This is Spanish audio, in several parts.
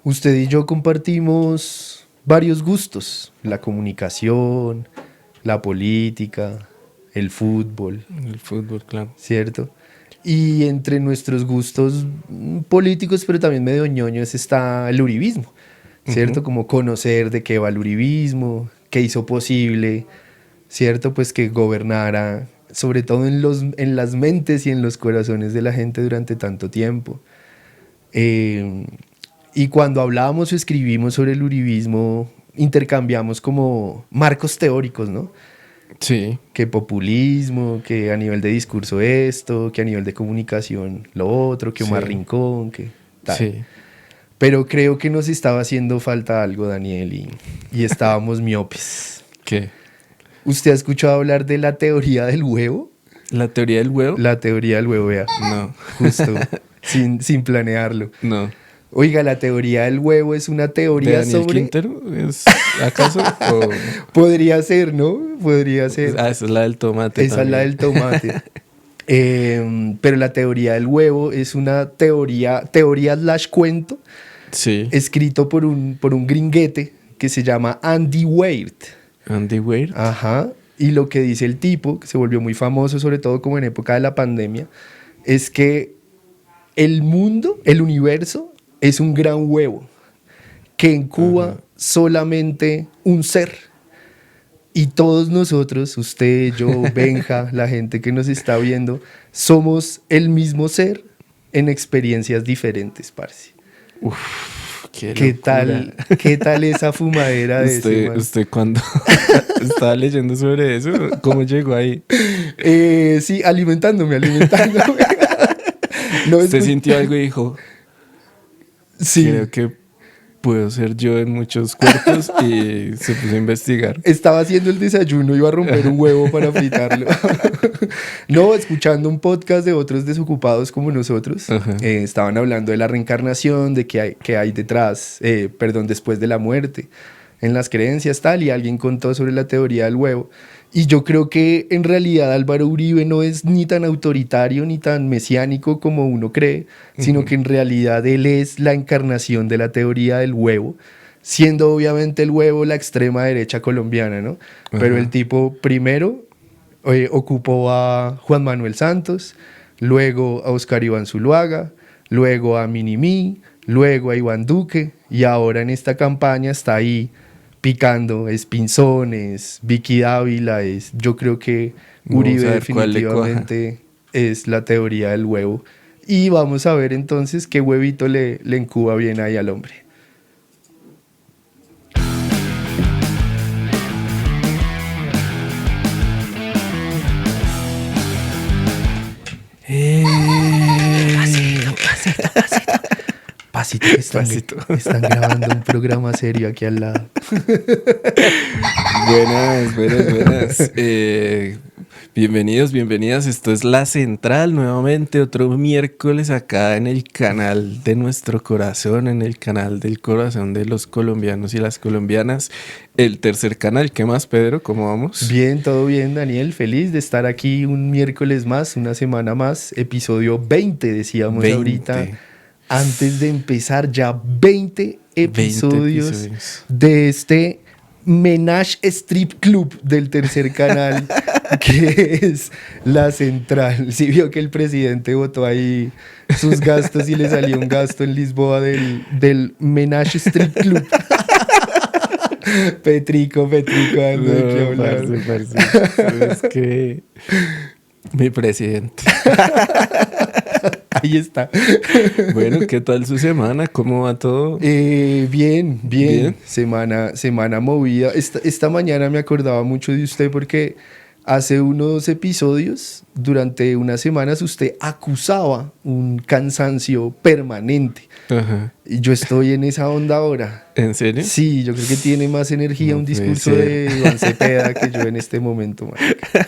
Usted y yo compartimos varios gustos, la comunicación, la política, el fútbol, El fútbol, claro. ¿cierto? Y entre nuestros gustos políticos, pero también medio ñoños, está el uribismo, ¿cierto? Ujú. Como conocer de qué va el uribismo, qué hizo posible, ¿cierto? Pues que gobernara, sobre todo en las mentes y en los corazones de la gente durante tanto tiempo. Eh, y cuando hablábamos o escribimos sobre el uribismo, intercambiamos como marcos teóricos, ¿no? Sí, Que populismo, que a nivel de discurso esto, que a nivel de comunicación lo otro, que Omar sí, Rincón, que tal. sí. Pero creo que nos estaba haciendo falta algo, Daniel, y estábamos miopes. ¿Qué? ¿Usted ha escuchado hablar de la teoría del huevo? ¿La teoría del huevo? La teoría del huevo, vea, No, justo, sin planearlo. no. Oiga, la teoría del huevo es una ¿De teoría Daniel sobre... Quintero? ¿Es acaso? O... Podría ser, ¿no? Podría ser. Ah, esa es la del tomate Esa es la también. del tomate. Pero la teoría del huevo es una teoría slash cuento, Sí. escrito por un gringuete que se llama Andy Weir. Andy Weir. Ajá. Y lo que dice el tipo, que se volvió muy famoso, sobre todo como en época de la pandemia, es que el mundo, el universo, es un gran huevo que incuba Ajá. solamente un ser. Y todos nosotros, usted, yo, Benja, la gente que nos está viendo, somos el mismo ser en experiencias diferentes, parce. Uf, qué ¿Qué locura. tal, qué tal esa fumadera de ese man? Usted cuando estaba leyendo sobre eso, ¿cómo llegó ahí? Sí, alimentándome. No Usted escu- sintió algo y dijo, Sí, creo que puedo ser yo en muchos cuerpos y se puso a investigar. estaba haciendo el desayuno, iba a romper un huevo para fritarlo. No, escuchando un podcast de otros desocupados como nosotros, Ajá. estaban hablando de la reencarnación, de qué hay detrás, perdón, después de la muerte, en las creencias tal, y alguien contó sobre la teoría del huevo. Y yo creo que en realidad Álvaro Uribe no es ni tan autoritario ni tan mesiánico como uno cree, sino Ujú. que en realidad él es la encarnación de la teoría del huevo, siendo obviamente el huevo la extrema derecha colombiana, ¿no? Pero el Ajá. tipo primero ocupó a Juan Manuel Santos, luego a Oscar Iván Zuluaga, luego a Minimí, luego a Iván Duque y ahora en esta campaña está ahí picando, es Pinzones, Vicky Dávila, yo creo que Vamos Uribe a ver cuál le cuaja. definitivamente es la teoría del huevo. Y vamos a ver entonces qué huevito le incuba bien ahí al hombre. Eh, Pasito que Pasito. están grabando un programa serio aquí al lado. Buenas, buenas, buenas. Bienvenidos, bienvenidas. Esto es La Central nuevamente, otro miércoles acá en el canal de nuestro corazón, en el canal del corazón de los colombianos y las colombianas. El tercer canal. ¿Qué más, Pedro? ¿Cómo vamos? Bien, todo bien, Daniel. Feliz de estar aquí un miércoles más, una semana más. Episodio 20, decíamos ahorita, 20. antes de empezar, ya 20 20 episodios episodios. de este Menage Strip Club del tercer canal, que es La Central. Sí vio que el presidente votó ahí sus gastos y le salió un gasto en Lisboa del Menage Strip Club. Petrico, ando de qué No, hablar. parce, parce. Es que mi presidente. Ahí está. Bueno, ¿qué tal su semana? ¿Cómo va todo? Bien. Bien. Semana movida. Esta mañana me acordaba mucho de usted porque hace unos episodios, durante unas semanas, usted acusaba un cansancio permanente. Ajá. Y yo estoy en esa onda ahora. ¿En serio? Sí, yo creo que tiene más energía No un puede discurso ser. de Iván Cepeda que yo en este momento, marica.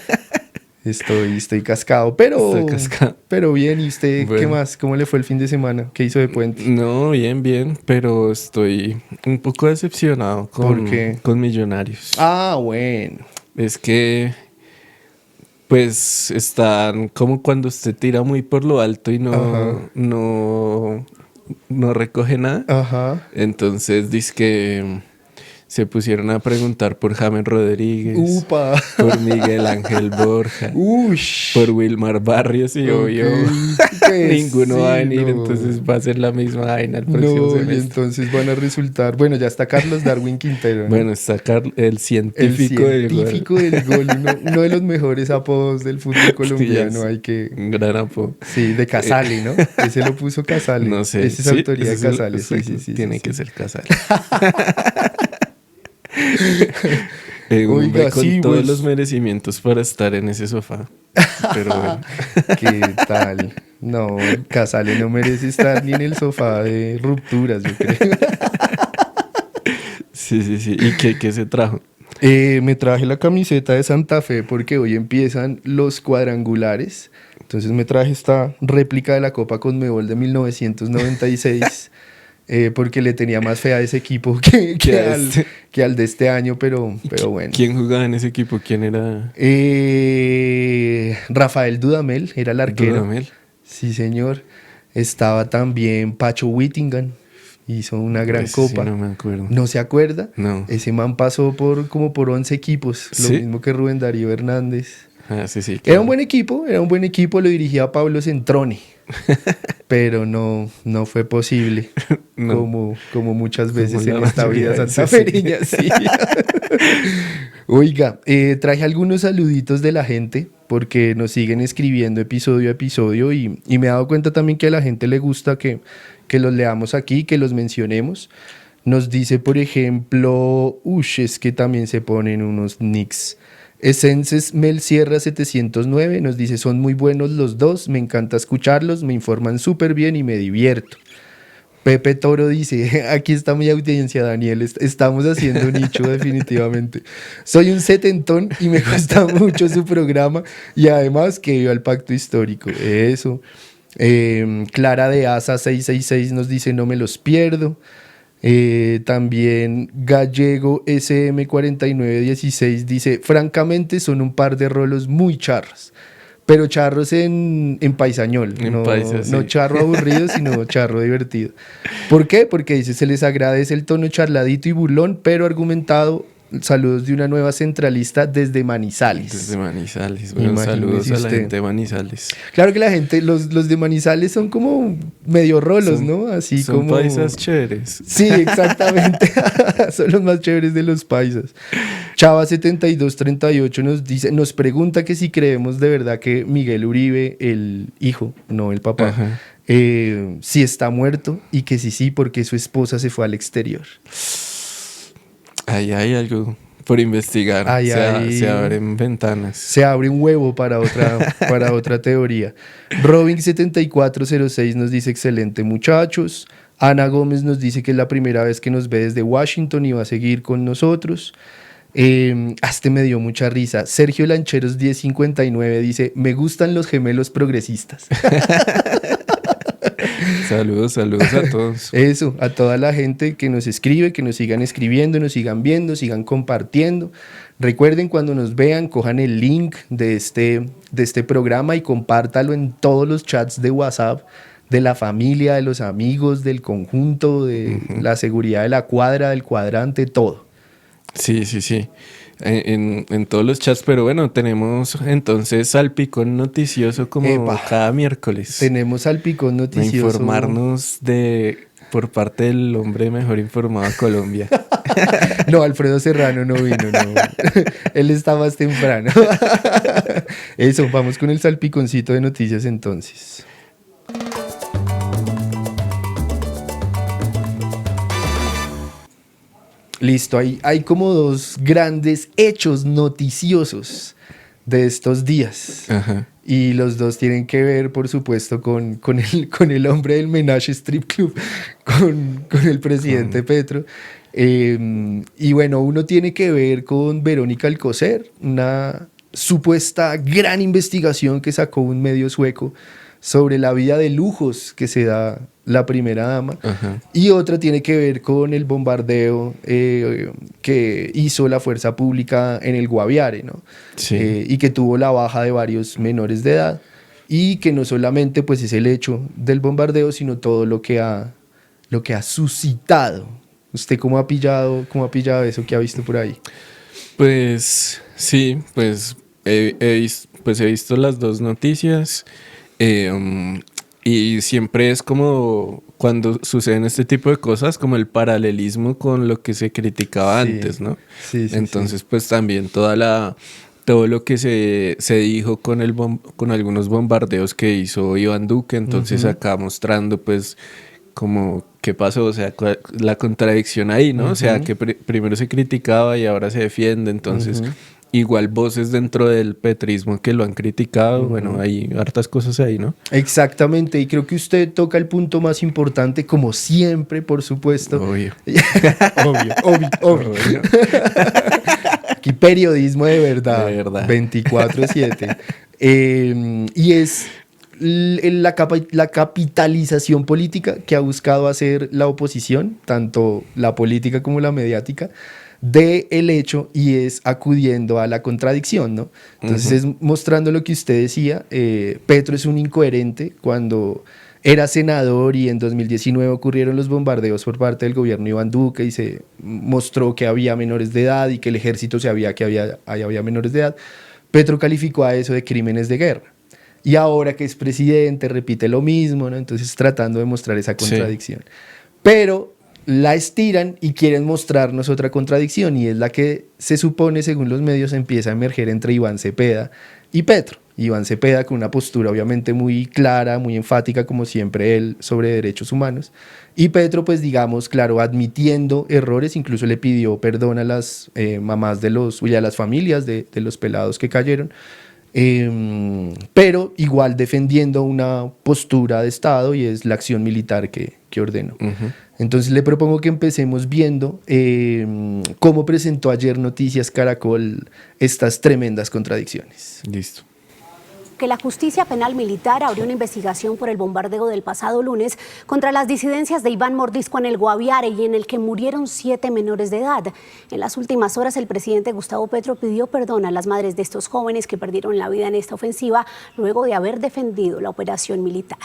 Estoy cascado, Está cascado. pero bien. ¿Y usted qué Bueno, más? ¿Cómo le fue el fin de semana? ¿Qué hizo de puente? no, bien, bien, pero estoy un poco decepcionado Porque... con Millonarios. Ah, bueno. Es que, pues, están como cuando usted tira muy por lo alto y Ajá. no no recoge nada. Ajá. Entonces dice que se pusieron a preguntar por James Rodríguez, Upa. por Miguel Ángel Borja, Ush. por Wilmar Barrios y obvio Pues ninguno sí, va a venir, no. entonces va a ser la misma vaina el próximo No, y semestre. entonces van a resultar. Bueno, ya está Carlos Darwin Quintero, ¿no? Bueno, está el El científico del gol. científico del gol, uno de los mejores apodos del fútbol colombiano. Sí, Hay que. un gran apodo. Sí, de Casale, ¿no? Ese lo puso Casale. No sé. Esa es sí, autoría de ese es Casale. Sí, sí, sí. tiene sí, que sí. ser Casale. Oiga, con sí, todos pues. los merecimientos para estar en ese sofá. Pero bueno. ¿Qué tal? No, Casale no merece estar ni en el sofá de rupturas, yo creo. Sí, sí, sí. ¿Y qué se trajo? Me traje la camiseta de Santa Fe porque hoy empiezan los cuadrangulares. Entonces me traje esta réplica de la Copa Conmebol de 1996 porque le tenía más fe a ese equipo que al de este año, pero bueno. ¿Quién jugaba en ese equipo? ¿Quién era? Rafael Dudamel era el arquero. Dudamel. Sí, señor. Estaba también Pacho Whittingham. Hizo una gran Ese sí copa. no me acuerdo. ¿No se acuerda? No. Ese man pasó como por 11 equipos. Lo ¿Sí? mismo que Rubén Darío Hernández. Ah, sí, sí. Era un buen equipo, lo dirigía Pablo Centrone. Pero no fue posible. No. Como muchas veces Como en la esta vida mayoría de santafereña, sí. Oiga, traje algunos saluditos de la gente porque nos siguen escribiendo episodio a episodio y me he dado cuenta también que a la gente le gusta que los leamos aquí, que los mencionemos. Nos dice, por ejemplo, es que también se ponen unos nicks. Essences Mel Sierra 709 nos dice, son muy buenos los dos, me encanta escucharlos, me informan súper bien y me divierto. Pepe Toro dice, aquí está mi audiencia, Daniel, estamos haciendo nicho definitivamente. Soy un setentón y me gusta mucho su programa y además que viva el pacto histórico. Eso. Clara de Asa 666 nos dice, no me los pierdo. También Gallego SM4916 dice, francamente son un par de rolos muy charros. Pero charros en paisañol, En paisa, sí. no charro aburrido, sino charro divertido. ¿Por qué? Porque dice, se les agradece el tono charladito y burlón, pero argumentado. Saludos de una nueva centralista desde Manizales. Desde Manizales. Bueno, Imagínese saludos a la usted. gente de Manizales. Claro que la gente, los de Manizales son como medio rolos, ¿no? Así son como... paisas chéveres. Sí, exactamente. Son los más chéveres de los paisas. Chava7238 nos pregunta que si creemos de verdad que Miguel Uribe, el hijo, no el papá, Ajá. si está muerto y que sí, porque su esposa se fue al exterior. Ahí hay algo por investigar. Se abren ventanas. Se abre un huevo para otra teoría. Robin7406 nos dice, excelente muchachos. Ana Gómez nos dice que es la primera vez que nos ve desde Washington y va a seguir con nosotros. Este me dio mucha risa. Sergio Lancheros 1059 dice, me gustan los gemelos progresistas. Saludos a todos. Eso, a toda la gente que nos escribe, que nos sigan escribiendo, nos sigan viendo, sigan compartiendo. Recuerden, cuando nos vean, cojan el link de este programa y compártalo en todos los chats de WhatsApp de la familia, de los amigos, del conjunto, de la seguridad de la cuadra, del cuadrante, todo. Sí, sí, sí. En todos los chats, pero bueno, tenemos entonces salpicón noticioso como cada miércoles. Tenemos salpicón noticioso. Informarnos por parte del hombre mejor informado de Colombia. No, Alfredo Serrano no vino, no. Él está más temprano. Eso, vamos con el salpiconcito de noticias entonces. Listo, hay como dos grandes hechos noticiosos de estos días. Ajá. Y los dos tienen que ver, por supuesto, con el hombre del Menage Strip Club, con el presidente Petro. Y bueno, uno tiene que ver con Verónica Alcocer, una supuesta gran investigación que sacó un medio sueco sobre la vida de lujos que se da la primera dama. Ajá. Y otra tiene que ver con el bombardeo que hizo la fuerza pública en el Guaviare, ¿no? Sí. Y que tuvo la baja de varios menores de edad y que no solamente pues es el hecho del bombardeo, sino todo lo que ha lo que ha suscitado. ¿Usted cómo ha pillado eso que ha visto por ahí? Pues sí, pues he visto las dos noticias, y siempre es como cuando suceden este tipo de cosas, como el paralelismo con lo que se criticaba Sí, antes, ¿no? sí. Entonces, pues también todo lo que se dijo con algunos bombardeos que hizo Iván Duque, entonces acá mostrando pues como qué pasó, o sea, la contradicción ahí, ¿no? O sea, que primero se criticaba y ahora se defiende, entonces igual voces dentro del petrismo que lo han criticado, bueno, hay hartas cosas ahí, ¿no? Exactamente, y creo que usted toca el punto más importante, como siempre, por supuesto. Obvio. Obvio. Aquí periodismo de verdad, De verdad. 24/7. Y es la capitalización política que ha buscado hacer la oposición, tanto la política como la mediática, de el hecho, y es acudiendo a la contradicción, ¿no? Entonces es mostrando lo que usted decía. Petro es un incoherente. Cuando era senador y en 2019 ocurrieron los bombardeos por parte del gobierno de Iván Duque y se mostró que había menores de edad y que el ejército sabía que había menores de edad, Petro calificó a eso de crímenes de guerra. Y ahora que es presidente repite lo mismo, ¿no? Entonces tratando de mostrar esa contradicción. Sí. Pero la estiran y quieren mostrarnos otra contradicción, y es la que se supone, según los medios, empieza a emerger entre Iván Cepeda y Petro. Iván Cepeda con una postura obviamente muy clara, muy enfática, como siempre él, sobre derechos humanos. Y Petro, pues digamos, claro, admitiendo errores, incluso le pidió perdón a las mamás y a las familias de los pelados que cayeron. Pero igual defendiendo una postura de Estado, y es la acción militar que ordenó. Entonces le propongo que empecemos viendo cómo presentó ayer Noticias Caracol estas tremendas contradicciones. Listo. Que la justicia penal militar abrió una investigación por el bombardeo del pasado lunes contra las disidencias de Iván Mordisco en el Guaviare, y en el que murieron 7 menores de edad. En las últimas horas, el presidente Gustavo Petro pidió perdón a las madres de estos jóvenes que perdieron la vida en esta ofensiva luego de haber defendido la operación militar.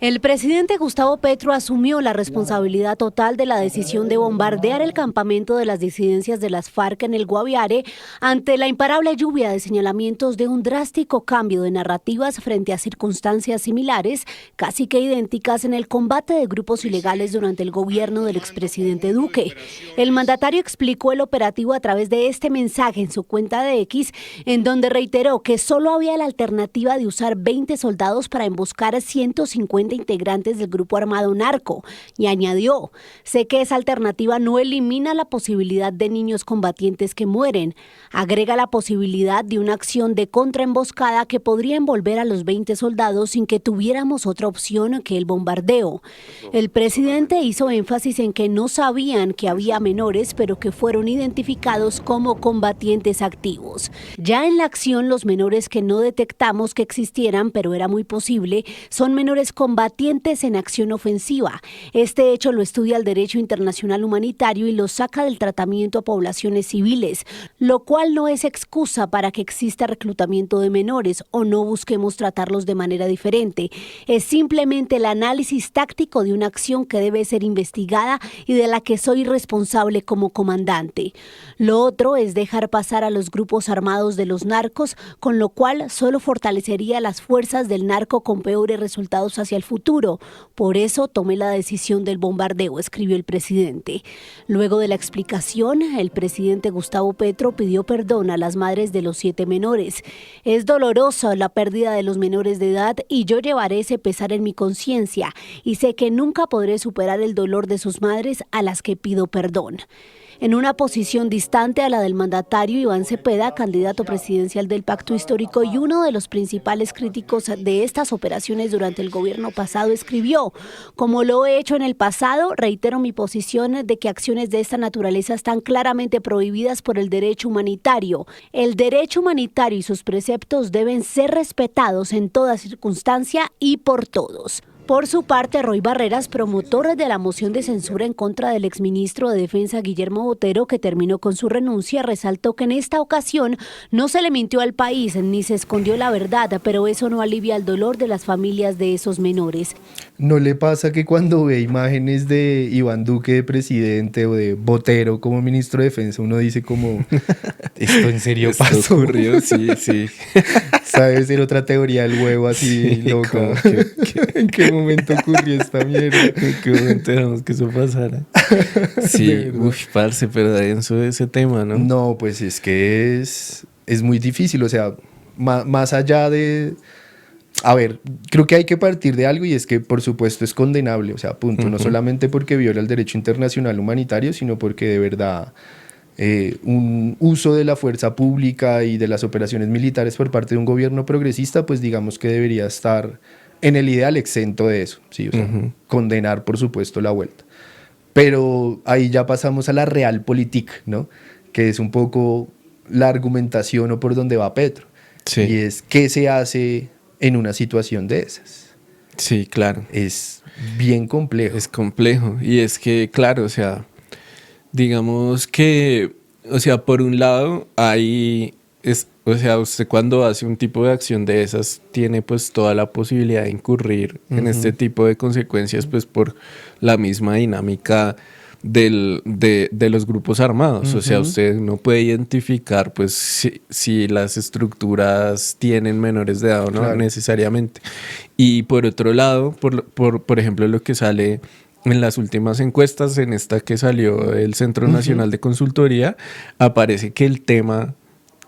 El presidente Gustavo Petro asumió la responsabilidad total de la decisión de bombardear el campamento de las disidencias de las FARC en el Guaviare ante la imparable lluvia de señalamientos de un drástico cambio de narrativas frente a circunstancias similares, casi que idénticas, en el combate de grupos ilegales durante el gobierno del expresidente Duque. El mandatario explicó el operativo a través de este mensaje en su cuenta de X, en donde reiteró que solo había la alternativa de usar 20 soldados para emboscar a 150 integrantes del grupo armado narco, y añadió: sé que esa alternativa no elimina la posibilidad de niños combatientes que mueren, agrega la posibilidad de una acción de contraemboscada que podría envolver a los 20 soldados sin que tuviéramos otra opción que el bombardeo. El presidente hizo énfasis en que no sabían que había menores, pero que fueron identificados como combatientes activos. Ya en la acción, los menores que no detectamos que existieran, pero era muy posible, son menores combatientes en acción ofensiva. Este hecho lo estudia el derecho internacional humanitario y lo saca del tratamiento a poblaciones civiles, lo cual no es excusa para que exista reclutamiento de menores o no busquemos tratarlos de manera diferente. Es simplemente el análisis táctico de una acción que debe ser investigada y de la que soy responsable como comandante. Lo otro es dejar pasar a los grupos armados de los narcos, con lo cual solo fortalecería las fuerzas del narco con peores resultados hacia el futuro. Por eso tomé la decisión del bombardeo, escribió el presidente. Luego de la explicación, el presidente Gustavo Petro pidió perdón a las madres de los 7 menores. Es dolorosa la pérdida de los menores de edad y yo llevaré ese pesar en mi conciencia, y sé que nunca podré superar el dolor de sus madres, a las que pido perdón. En una posición distante a la del mandatario, Iván Cepeda, candidato presidencial del Pacto Histórico y uno de los principales críticos de estas operaciones durante el gobierno pasado, escribió: como lo he hecho en el pasado, reitero mi posición de que acciones de esta naturaleza están claramente prohibidas por el derecho humanitario. El derecho humanitario y sus preceptos deben ser respetados en toda circunstancia y por todos. Por su parte, Roy Barreras, promotor de la moción de censura en contra del exministro de Defensa Guillermo Botero, que terminó con su renuncia, resaltó que en esta ocasión no se le mintió al país ni se escondió la verdad, pero eso no alivia el dolor de las familias de esos menores. ¿No le pasa que cuando ve imágenes de Iván Duque de presidente o de Botero como ministro de Defensa, uno dice como, ¿esto en serio Esto pasó? ocurrió, sí, sí. ¿Sabes? Era otra teoría del huevo así, Sí, loca. como ¿En qué momento ocurrió esta mierda? ¿En qué momento dejamos que eso pasara? Sí, De verdad. uy, parce, pero denso ese tema, ¿no? No, pues es que es muy difícil, o sea, más allá de... A ver, creo que hay que partir de algo y es que por supuesto es condenable, o sea, punto, no solamente porque viola el derecho internacional humanitario, sino porque de verdad un uso de la fuerza pública y de las operaciones militares por parte de un gobierno progresista, pues digamos que debería estar en el ideal exento de eso, ¿sí? O sea, condenar por supuesto la vuelta. Pero ahí ya pasamos a la realpolitik, ¿no? Que es un poco la argumentación o por donde va Petro. Sí. Y es qué se hace en una situación de esas. Sí, claro. Es bien complejo. Es complejo. Y es que, claro, o sea, digamos que, o sea, por un lado, o sea, usted cuando hace un tipo de acción de esas, tiene pues toda la posibilidad de incurrir en este tipo de consecuencias, pues por la misma dinámica de los grupos armados. O sea, usted no puede identificar pues si las estructuras tienen menores de edad o no, Claro. necesariamente. Y por otro lado, por ejemplo, lo que sale en las últimas encuestas, en esta que salió del Centro Nacional de Consultoría, aparece que el tema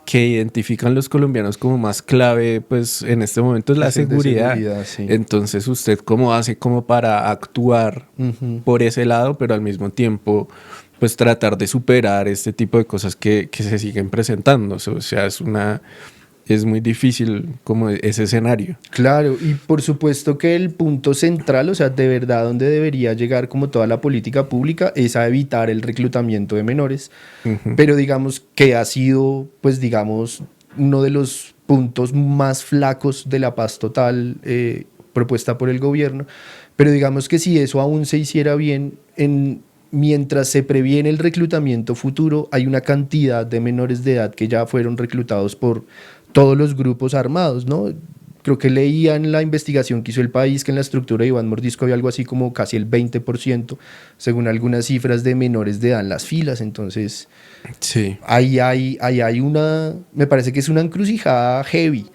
que identifican los colombianos como más clave, pues en este momento es la Es el de seguridad. seguridad, sí. Entonces, ¿usted cómo hace como para actuar por ese lado, pero al mismo tiempo, pues tratar de superar este tipo de cosas que se siguen presentando? O sea, es muy difícil como ese escenario. Claro, y por supuesto que el punto central, o sea, de verdad donde debería llegar como toda la política pública es a evitar el reclutamiento de menores, pero digamos que ha sido, pues digamos, uno de los puntos más flacos de la paz total propuesta por el gobierno, pero digamos que si eso aún se hiciera bien, mientras se previene el reclutamiento futuro, hay una cantidad de menores de edad que ya fueron reclutados por todos los grupos armados, ¿no? Creo que leía en la investigación que hizo El País que en la estructura de Iván Mordisco había algo así como casi el 20%, según algunas cifras, de menores de edad en las filas. Entonces, Sí. ahí hay una, me parece que es una encrucijada heavy,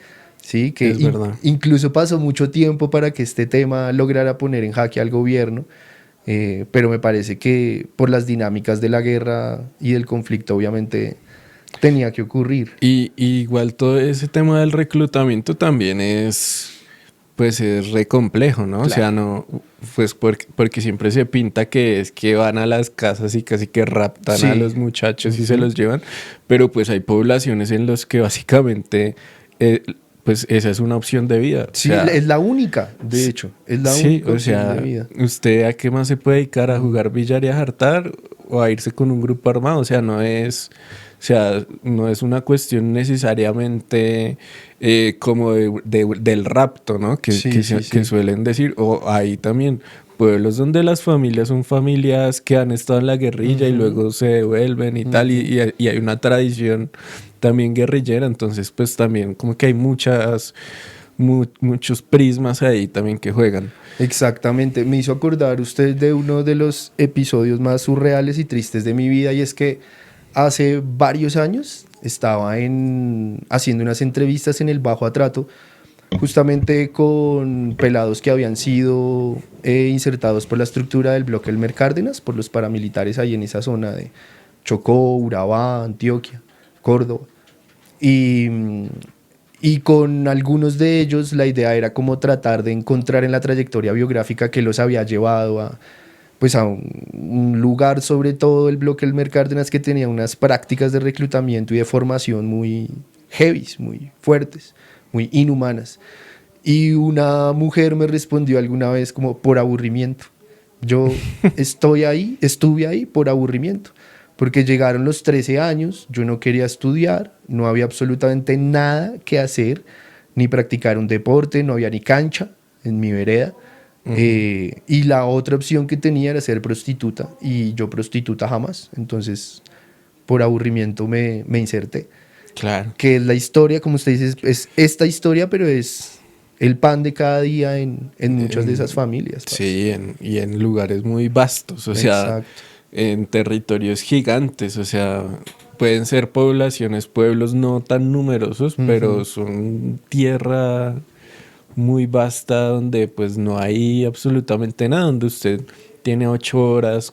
¿sí? Que Es verdad. incluso pasó mucho tiempo para que este tema lograra poner en jaque al gobierno, pero me parece que por las dinámicas de la guerra y del conflicto, obviamente, tenía que ocurrir. Y igual todo ese tema del reclutamiento también pues es re complejo, ¿no? Claro. O sea, no, pues porque siempre se pinta que es que van a las casas y casi que raptan Sí. a los muchachos y se los llevan, pero pues hay poblaciones en las que básicamente, pues esa es una opción de vida. O Sí, sea, es la única, de hecho, es la sí, única o opción sea, de vida. ¿usted a qué más se puede dedicar? ¿A jugar billar y a jartar o a irse con un grupo armado? O sea, no es una cuestión necesariamente como del rapto, ¿no? Que suelen decir. O hay también pueblos donde las familias son familias que han estado en la guerrilla y luego se devuelven y tal, y hay una tradición también guerrillera, entonces pues también como que hay muchos prismas ahí también que juegan. Exactamente, me hizo acordar usted de uno de los episodios más surreales y tristes de mi vida, y es que hace varios años estaba haciendo unas entrevistas en el Bajo Atrato, justamente con pelados que habían sido insertados por la estructura del bloque Elmer Cárdenas, por los paramilitares ahí en esa zona de Chocó, Urabá, Antioquia, Córdoba. Y con algunos de ellos la idea era como tratar de encontrar en la trayectoria biográfica que los había llevado a un lugar, sobre todo el bloque Elmer Cárdenas, que tenía unas prácticas de reclutamiento y de formación muy heavy, muy fuertes, muy inhumanas. Y una mujer me respondió alguna vez como por aburrimiento. Yo estuve ahí por aburrimiento, porque llegaron los 13 años, yo no quería estudiar, no había absolutamente nada que hacer, ni practicar un deporte, no había ni cancha en mi vereda. Y la otra opción que tenía era ser prostituta, y yo prostituta jamás, entonces por aburrimiento me inserté. Claro. Que es la historia, como usted dice, es esta historia, pero es el pan de cada día en muchas de esas familias. Parce. Sí, y en lugares muy vastos, o sea, Exacto. en territorios gigantes, o sea, pueden ser poblaciones, pueblos no tan numerosos, pero son tierra muy vasta donde pues no hay absolutamente nada, donde usted tiene 8 horas,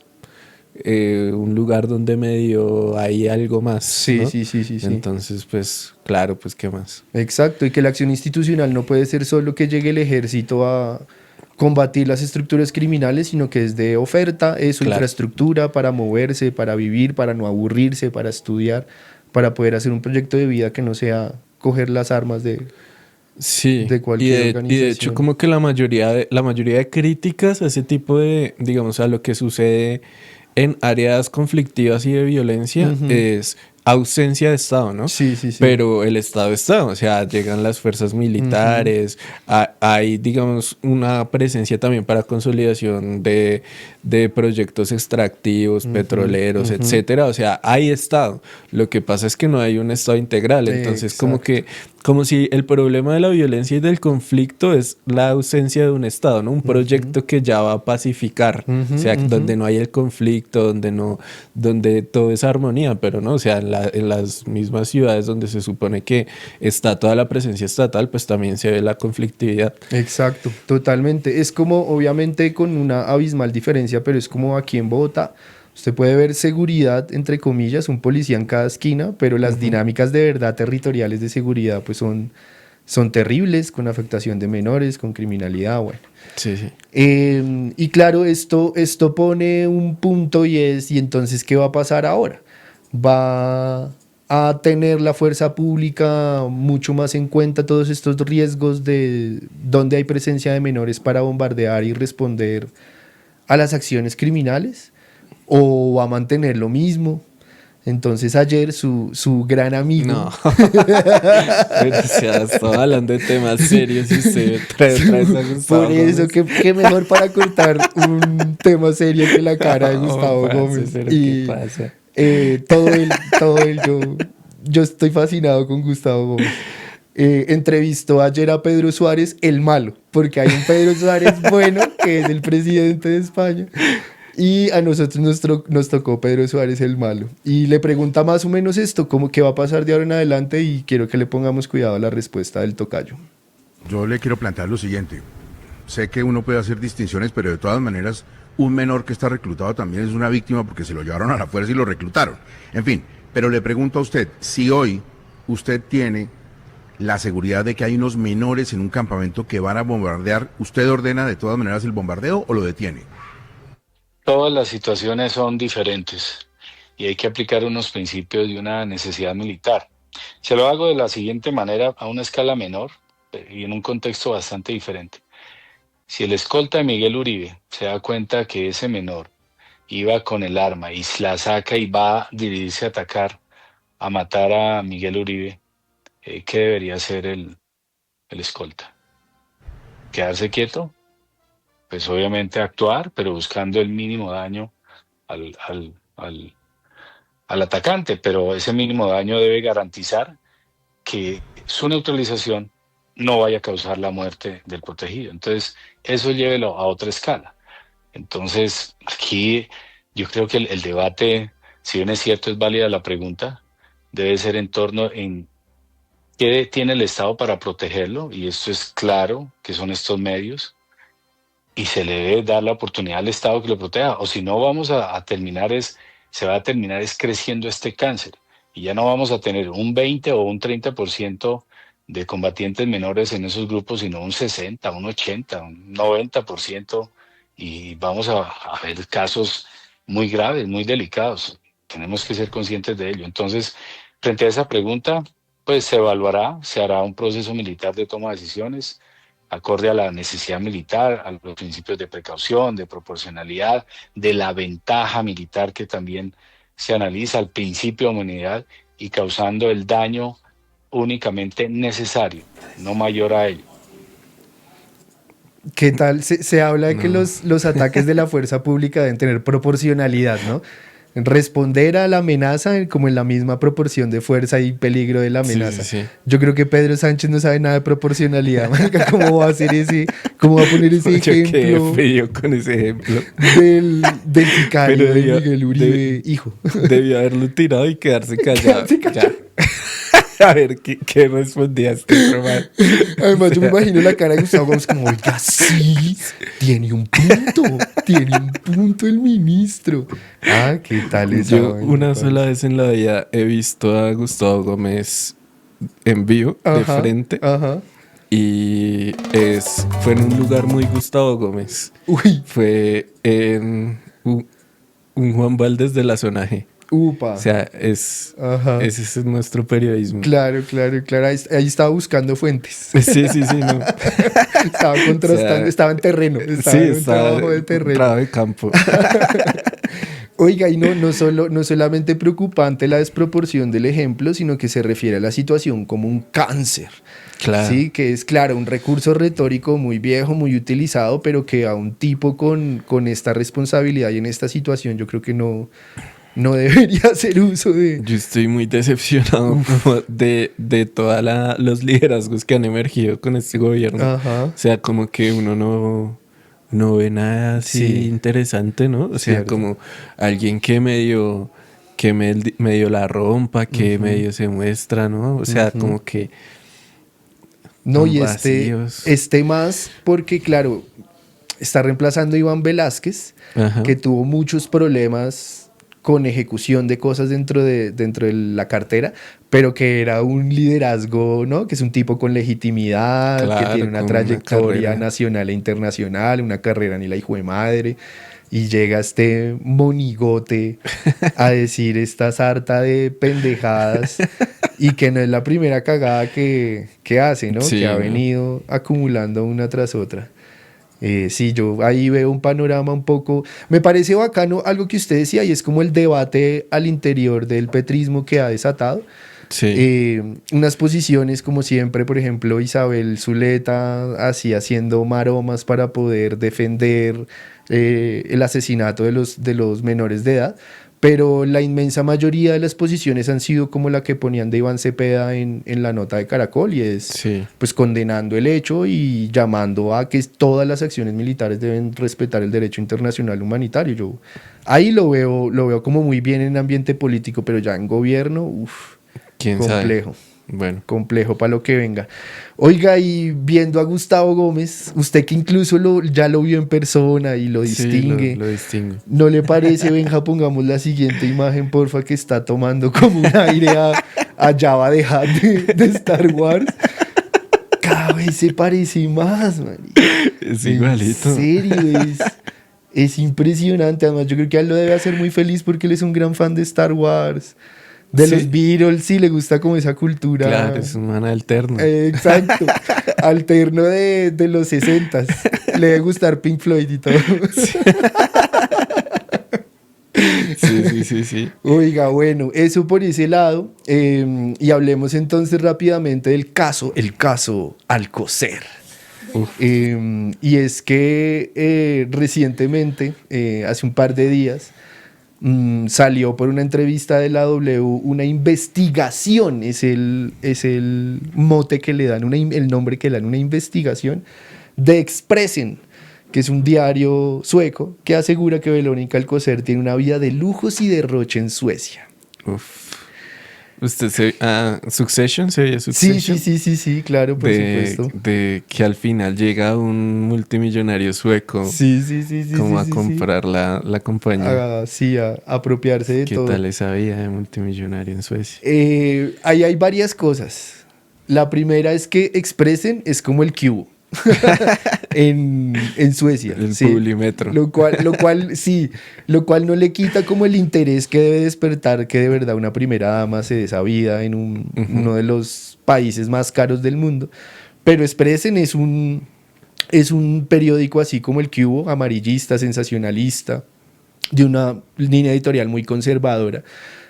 un lugar donde medio hay algo más, Sí, ¿no? sí, sí, sí, sí. Entonces, pues, claro, pues, ¿qué más? Exacto, y que la acción institucional no puede ser solo que llegue el ejército a combatir las estructuras criminales, sino que es de oferta, es su Claro. infraestructura para moverse, para vivir, para no aburrirse, para estudiar, para poder hacer un proyecto de vida que no sea coger las armas Sí, de cualquier y de organización. hecho como que la mayoría de críticas a ese tipo de, digamos, a lo que sucede en áreas conflictivas y de violencia es ausencia de Estado, ¿no? Sí, sí, sí. Pero el Estado está, o sea, llegan las fuerzas militares, hay, digamos, una presencia también para consolidación de proyectos extractivos, petroleros, etcétera, o sea, hay Estado. Lo que pasa es que no hay un Estado integral, entonces como si el problema de la violencia y del conflicto es la ausencia de un Estado, ¿no? Un proyecto que ya va a pacificar, o sea, donde no hay el conflicto, donde todo es armonía, pero no, o sea, en las mismas ciudades donde se supone que está toda la presencia estatal, pues también se ve la conflictividad. Exacto, totalmente. Es como, obviamente, con una abismal diferencia, pero es como aquí en Bogotá. Usted puede ver seguridad, entre comillas, un policía en cada esquina, pero las dinámicas de verdad territoriales de seguridad pues son terribles, con afectación de menores, con criminalidad, bueno. Sí, sí. Y claro, esto pone un punto y entonces, ¿qué va a pasar ahora? Va a tener la fuerza pública mucho más en cuenta todos estos riesgos de donde hay presencia de menores para bombardear y responder a las acciones criminales, o va a mantener lo mismo. Entonces ayer su gran amigo... No. Pero, o sea, estaba hablando de temas serios y usted trae a Gustavo Por eso, Gómez. qué mejor para cortar un tema serio que la cara de No, Gustavo parce, Gómez. pero Y ¿qué pasa? todo él, yo estoy fascinado con Gustavo Gómez. Entrevistó ayer a Pedro Suárez, el malo, porque hay un Pedro Suárez bueno, que es el presidente de España, y a nosotros nos tocó Pedro Suárez, el malo. Y le pregunta más o menos esto, como qué va a pasar de ahora en adelante, y quiero que le pongamos cuidado a la respuesta del tocayo. Yo le quiero plantear lo siguiente. Sé que uno puede hacer distinciones, pero de todas maneras, un menor que está reclutado también es una víctima porque se lo llevaron a la fuerza y lo reclutaron. En fin, pero le pregunto a usted, si hoy usted tiene la seguridad de que hay unos menores en un campamento que van a bombardear, ¿usted ordena de todas maneras el bombardeo o lo detiene? Todas las situaciones son diferentes y hay que aplicar unos principios de una necesidad militar. Se lo hago de la siguiente manera, a una escala menor y en un contexto bastante diferente. Si el escolta de Miguel Uribe se da cuenta que ese menor iba con el arma y la saca y va a dirigirse a atacar, a matar a Miguel Uribe, ¿qué debería hacer el escolta? ¿Quedarse quieto? Pues obviamente actuar, pero buscando el mínimo daño al, al, al, al atacante, pero ese mínimo daño debe garantizar que su neutralización no vaya a causar la muerte del protegido. Entonces, eso llévelo a otra escala. Entonces, aquí yo creo que el debate, si bien es cierto, es válida la pregunta, debe ser en torno en qué tiene el Estado para protegerlo, y esto es claro que son estos medios, y se le debe dar la oportunidad al Estado que lo proteja, o si no vamos a terminar se va a terminar creciendo este cáncer, y ya no vamos a tener un 20 o un 30% de combatientes menores en esos grupos, sino un 60, un 80, un 90%, y vamos a ver casos muy graves, muy delicados. Tenemos que ser conscientes de ello. Entonces, frente a esa pregunta, pues se evaluará, se hará un proceso militar de toma de decisiones acorde a la necesidad militar, a los principios de precaución, de proporcionalidad, de la ventaja militar que también se analiza, al principio de humanidad, y causando el daño únicamente necesario, no mayor a ello. ¿Qué tal? Se habla de que No. los ataques de la fuerza pública deben tener proporcionalidad, ¿no? Responder a la amenaza como en la misma proporción de fuerza y peligro de la Sí, amenaza. sí, sí. Yo creo que Pedro Sánchez no sabe nada de proporcionalidad, marica. ¿Cómo va a hacer cómo va a poner ese Yo quedé ejemplo frío con ese ejemplo. del sicario Pero de debió- Miguel Uribe, hijo? Debió haberlo tirado y quedarse callado. Quedarse callado. Ya. A ver, ¿qué respondía este otro man? Además, yo me imagino la cara de Gustavo Gómez como, oiga, sí, tiene un punto el ministro. Ah, ¿qué tal esa Yo vaina, una parce? sola vez en la vida he visto a Gustavo Gómez en vivo, de Ajá, frente, Ajá. y fue en un lugar muy Gustavo Gómez. Uy, Fue en un Juan Valdez de la zona G. upa. O sea, Ajá. ese es nuestro periodismo. Claro. Ahí estaba buscando fuentes. Sí, sí, sí, no. Estaba contrastando, O sea, estaba en terreno. Estaba Sí, en un trabajo de terreno. trabajo de campo. Oiga, y no solamente preocupante la desproporción del ejemplo, sino que se refiere a la situación como un cáncer. Claro. Sí, que es claro, un recurso retórico muy viejo, muy utilizado, pero que a un tipo con esta responsabilidad y en esta situación yo creo que no debería hacer uso de... Yo estoy muy decepcionado como de todos los liderazgos que han emergido con este gobierno. Ajá. O sea, como que uno no ve nada así Sí. interesante, ¿no? O sea, Cierto. como alguien que medio la rompa, que medio se muestra, ¿no? O sea, como que No, tan y vacíos. este más porque, claro, está reemplazando a Iván Velázquez, Ajá. que tuvo muchos problemas con ejecución de cosas dentro de la cartera, pero que era un liderazgo, ¿no? Que es un tipo con legitimidad, Claro, que tiene una con una trayectoria carrera. nacional e internacional, una carrera ni la hijo de madre, y llega este monigote a decir esta sarta de pendejadas y que no es la primera cagada que hace, ¿no? Sí, Que ha ¿no? venido acumulando una tras otra. Sí, yo ahí veo un panorama un poco... Me parece bacano algo que usted decía y es como el debate al interior del petrismo que ha desatado. Sí. Unas posiciones como siempre, por ejemplo, Isabel Zuleta así haciendo maromas para poder defender el asesinato de los menores de edad, pero la inmensa mayoría de las posiciones han sido como la que ponían de Iván Cepeda en la nota de Caracol y es Sí. pues condenando el hecho y llamando a que todas las acciones militares deben respetar el derecho internacional humanitario. Yo ahí lo veo como muy bien en ambiente político, pero ya en gobierno, ¿Quién complejo. sabe? Bueno. Complejo para lo que venga. Oiga, y viendo a Gustavo Gómez, usted que incluso ya lo vio en persona y lo Sí, distingue, lo distingo. ¿no le parece, Benja, pongamos la siguiente imagen, porfa, que está tomando como un aire a Jabba the Hutt de Star Wars? Cada vez se parece más, man. Es igualito. En serio, es impresionante. Además, yo creo que a él lo debe hacer muy feliz porque él es un gran fan de Star Wars. De Sí. los Beatles, sí, le gusta como esa cultura. Claro, es un man alterno. Exacto, alterno de los 60s. Le debe gustar Pink Floyd y todo. Sí. Oiga, bueno, eso por ese lado. Y hablemos entonces rápidamente del caso, el caso Alcocer. Y es que recientemente, hace un par de días, salió por una entrevista de la W una investigación, es el mote que le dan, el nombre que le dan, una investigación de Expressen, que es un diario sueco que asegura que Verónica Alcocer tiene una vida de lujos y derroche en Suecia. Uf. Succession, ¿se veía Sí, Succession? sí, claro, por supuesto. De que al final llega un multimillonario sueco Sí, como sí, a sí. comprar la compañía. A apropiarse de ¿Qué todo. tal esa vida de multimillonario en Suecia? Ahí hay varias cosas. La primera es que Expressen es como el Cubo en Suecia. El sí. Publimetro. Lo cual no le quita como el interés que debe despertar que de verdad una primera dama se dé esa vida en uno de los países más caros del mundo. Pero Expressen es un periódico así como el Cubo, amarillista, sensacionalista, de una línea editorial muy conservadora.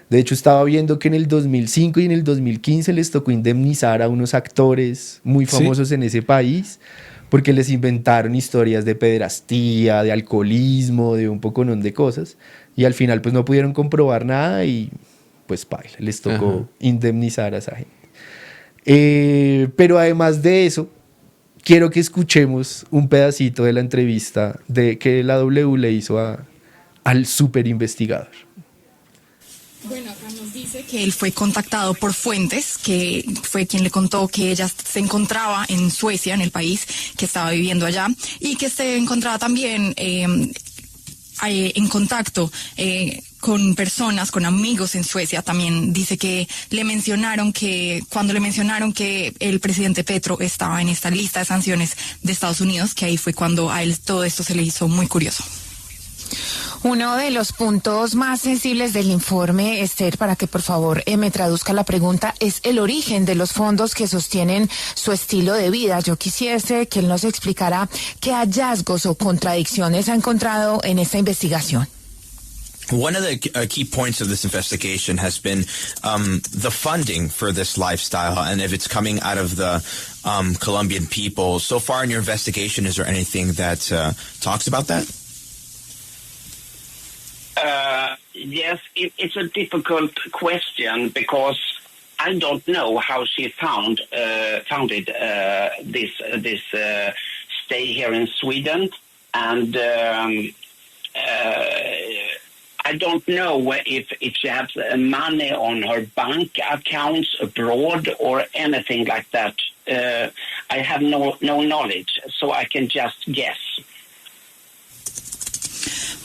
De hecho, estaba viendo que en el 2005 y en el 2015 les tocó indemnizar a unos actores muy famosos en ese país porque les inventaron historias de pederastía, de alcoholismo, de un poconón de cosas, y al final pues no pudieron comprobar nada y pues paila, les tocó indemnizar a esa gente. Pero además de eso, quiero que escuchemos un pedacito de la entrevista que la W le hizo al super investigador. Bueno, acá nos dice que él fue contactado por fuentes, que fue quien le contó que ella se encontraba en Suecia, en el país, que estaba viviendo allá, y que se encontraba también en contacto con personas, con amigos en Suecia. También dice que cuando le mencionaron que el presidente Petro estaba en esta lista de sanciones de Estados Unidos, que ahí fue cuando a él todo esto se le hizo muy curioso. Uno de los puntos más sensibles del informe, Esther, para que por favor me traduzca la pregunta, es el origen de los fondos que sostienen su estilo de vida. Yo quisiese que él nos explicara qué hallazgos o contradicciones ha encontrado en esta investigación. One of the key points of this investigation has been the funding for this lifestyle and if it's coming out of the Colombian people. So far in your investigation, is there anything that talks about that? Yes, it's a difficult question because I don't know how she founded this stay here in Sweden, and I don't know if she has money on her bank accounts abroad or anything like that. I have no knowledge, so I can just guess.